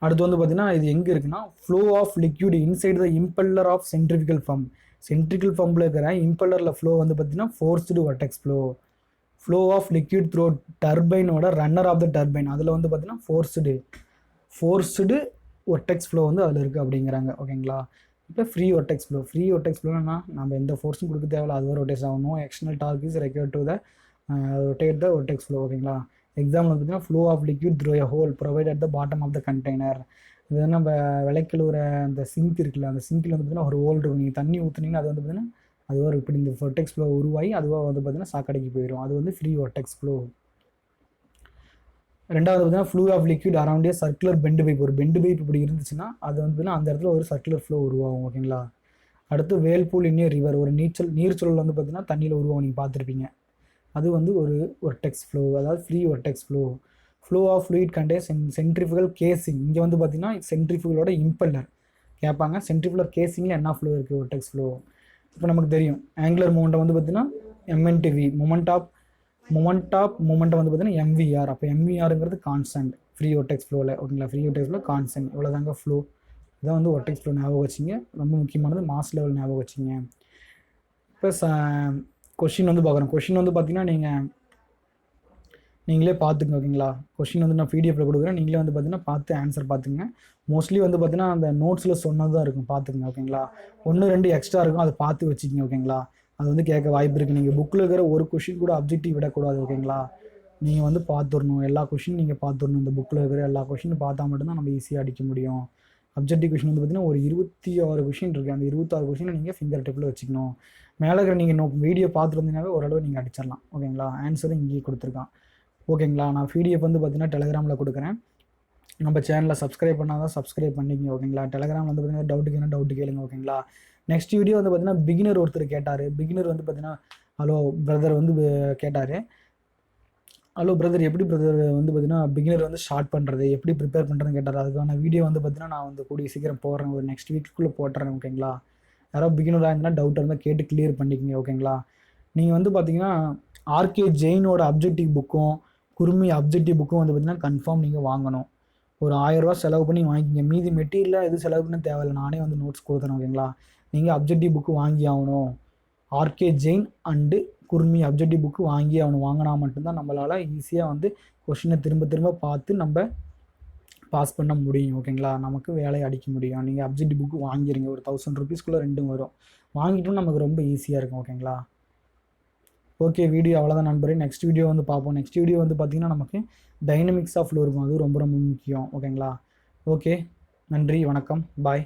அடுத்து வந்து பார்த்தீங்கன்னா இது எங்கே இருக்குன்னா, flow of liquid inside the impeller of centrifugal pump. Centrifugal பம்பில் இருக்கிற இம்பல்லரில் ஃப்ளோ வந்து பார்த்தீங்கன்னா forced vortex flow. Flow of liquid through டர்பைனோட ரன்னர் ஆஃப் த டர்பைன், அதில் வந்து பார்த்தீங்கன்னா ஃபோர்ஸ்டு ஒர்டெக்ஸ் ஃப்ளோ வந்து அதில் இருக்குது அப்படிங்கிறாங்க. ஓகேங்களா, இப்போ free vortex flow. Free vortex ஃப்ளோனா நம்ம எந்த ஃபோர்ஸும் கொடுக்க தேவையில்ல, அதுவாக ரொட்டேட் ஆகணும். External torque is required to the rotate the vortex flow. ஓகேங்களா, எக்ஸாம்பிள் பார்த்தீங்கன்னா flow of liquid through a hole provide at the bottom of the container. இது நம்ம விளக்கழுவுற அந்த சிங்க் இருக்குல்ல, அந்த சிங்கில் வந்து பார்த்தீங்கன்னா ஒரு ஹோல் இருக்கும். நீங்கள் தண்ணி ஊற்றுனீங்கன்னா அது வந்து பார்த்தீங்கன்னா அதுவாக இப்படி இந்த ஒர்டெக்ஸ் ஃப்ளோ உருவாகி அதுவாக வந்து பார்த்தீங்கன்னா சாக்கடைக்கு போயிடும். அது வந்து ஃப்ரீ ஒர்டெக்ஸ் ஃப்ளோ. ரெண்டாவது பார்த்தீங்கன்னா flow of liquid around a circular bend pipe. ஒரு பெண்டு பைப் இப்படி இருந்துச்சுன்னா அது வந்து அந்த இடத்துல ஒரு சர்க்குலர் ஃப்ளோ உருவாகும். ஓகேங்களா, அடுத்து வேல்பூல் இன் ஏ ரிவர். ஒரு நீர்ச்சொல் வந்து பார்த்தீங்கன்னா தண்ணியில் உருவாகும், நீங்கள் பார்த்துருப்பீங்க. அது வந்து ஒரு ஒர்டெக்ஸ் ஃப்ளோ, அதாவது free vortex flow. Flow of fluid கண்டே சென்ட்ரிஃபிகல் கேசிங். இங்கே வந்து பார்த்தீங்கன்னா சென்ட்ரிஃபிகலோட இம்பல்லர் கேட்பாங்க. சென்ட்ரிஃபிகலர் கேசிங்கில் என்ன ஃப்ளோ இருக்குது, ஒர்டெக்ஸ் ஃப்ளோ. இப்போ நமக்கு தெரியும் ஆங்குலர் மூமெண்ட்டை வந்து பார்த்தீங்கன்னா MNTV, மூமெண்ட்டை வந்து பார்த்தீங்கன்னா MVR. அப்போ MVRங்கிறது கான்ஸ்டன்ட் ஃப்ரீ ஒர்டெக்ஸ் ஃப்ளோவில். ஓகேங்களா, ஃப்ரீ ஒர்டெக்ஸ் ஃப்ளோ கான்ஸ்டன்ட், இவ்வளோதாங்க ஃப்ளோ. இதான் வந்து ஒர்டெக்ஸ் ஃப்ளோ ஞாபகம் வச்சிங்க. ரொம்ப முக்கியமானது மாஸ் லெவல் ஞாபகம் வச்சிங்க. இப்போ கொஷின் வந்து பார்க்குறோம். கொஷின் வந்து பார்த்தீங்கன்னா நீங்களே பார்த்துங்க. ஓகேங்களா, கொஷின் வந்து நான் PDF கொடுக்குறேன், நீங்களே வந்து பார்த்தீங்கன்னா பார்த்து ஆன்சர் பார்த்துங்க. மோஸ்ட்லி வந்து பார்த்தீங்கன்னா அந்த நோட்ஸில் சொன்னது தான் இருக்கும், பார்த்துங்க. ஓகேங்களா, 1-2 எக்ஸ்ட்ரா இருக்கும், அதை பார்த்து வச்சுக்கிங்க. ஓகேங்களா, அது வந்து கேட்க வாய்ப்பு இருக்குது. நீங்கள் புக்கில் இருக்கிற ஒரு கொஷின் கூட அப்ஜெக்டிவ் விடக்கூடாது. ஓகேங்களா, நீங்கள் வந்து பார்த்துடணும், எல்லா கொஷினும் நீங்கள் பார்த்துடணும். இந்த புக்கில் இருக்கிற எல்லா கொஷினும் பார்த்தா மட்டும்தான் நம்ம ஈஸியாக அடிக்க முடியும். அப்ஜெக்டிவ் கொஷின் வந்து பார்த்தீங்கன்னா ஒரு 26 கொஷின் இருக்குது. அந்த 26 கொஷினை நீங்கள் ஃபிங்கர் டிப்பில் வச்சுக்கணும். மேலே இருக்கிற நீங்கள் வீடியோ பார்த்துட்டு வந்தீங்கன்னாவே ஓரளவு நீங்கள் அடிச்சிடலாம். ஓகேங்களா? ஆன்சரும் இங்கேயே கொடுத்துருக்கான். ஓகேங்களா? நான் பிடிஎஃப் வந்து பார்த்தீங்கன்னா டெலிகிராமில் கொடுக்குறேன். நம்ம சேனலில் சப்ஸ்கிரைப் பண்ணால் தான் சப்ஸ்கிரைப் பண்ணிக்கங்க. ஓகேங்களா? டெலிகிராமில் வந்து பார்த்தீங்கன்னா டவுட்டு கேளுங்க. ஓகேங்களா? நெக்ஸ்ட் வீடியோ வந்து பார்த்தீங்கன்னா பிகினர் ஒருத்தர் கேட்டார். பிகினர் வந்து பார்த்தீங்கன்னா ஹலோ பிரதர் வந்து கேட்டார். ஹலோ பிரதர், எப்படி பிரதர் வந்து பார்த்தீங்கன்னா பிகினர் வந்து ஸ்டார்ட் பண்ணுறது, எப்படி ப்ரிப்பேர் பண்ணுறதுன்னு கேட்டார். அதுக்கான வீடியோ வந்து பார்த்தீங்கன்னா நான் வந்து கூடிய சீக்கிரம் போடுறேன். ஒரு நெக்ஸ்ட் வீக்குள்ளே போட்டுறேன். ஓகேங்களா? யாராவது பிகினராக இருந்தால் டவுட் இருந்தால் கேட்டு கிளியர் பண்ணிக்கங்க. ஓகேங்களா? நீங்கள் வந்து பார்த்தீங்கன்னா ஆர்கே ஜெயினோட அப்ஜெக்டிவ் புக்கும் குருமி அப்ஜெக்டிவ் புக்கும் வந்து பார்த்தீங்கன்னா கன்ஃபார்ம் நீங்கள் வாங்கணும். ஒரு 1000 ரூபா செலவு பண்ணி வாங்கிக்கிங்க. மீதி மெட்டீரியலாக எது செலவு பண்ண தேவையில்லை, நானே வந்து நோட்ஸ் கொடுத்தேன். ஓகேங்களா? நீங்கள் அப்ஜெக்டிவ் புக்கு வாங்கி ஆகணும். R K Jain and Khurmi objective book வாங்கி அவனை வாங்கினா மட்டும்தான் நம்மளால் ஈஸியாக வந்து கொஷினை திரும்ப திரும்ப பார்த்து நம்ம பாஸ் பண்ண முடியும். ஓகேங்களா? நமக்கு வேலையை அடிக்க முடியும். நீங்கள் அப்ஜெக்டிவ் புக்கு வாங்கிடுங்க. ஒரு 1000 ரூபீஸ்க்குள்ளே 2 வரும். வாங்கிட்டோம் நமக்கு ரொம்ப ஈஸியாக இருக்கும். ஓகேங்களா? ஓகே, வீடியோ அவ்வளோதான் நண்பரே. நெக்ஸ்ட் வீடியோ வந்து பார்ப்போம். நெக்ஸ்ட் வீடியோ வந்து பார்த்திங்கன்னா நமக்கு டைனமிக்ஸ் ஆஃப் ஃப்ளோ இருக்கும். அது ரொம்ப ரொம்ப முக்கியம். ஓகேங்களா? ஓகே, நன்றி, வணக்கம், பாய்.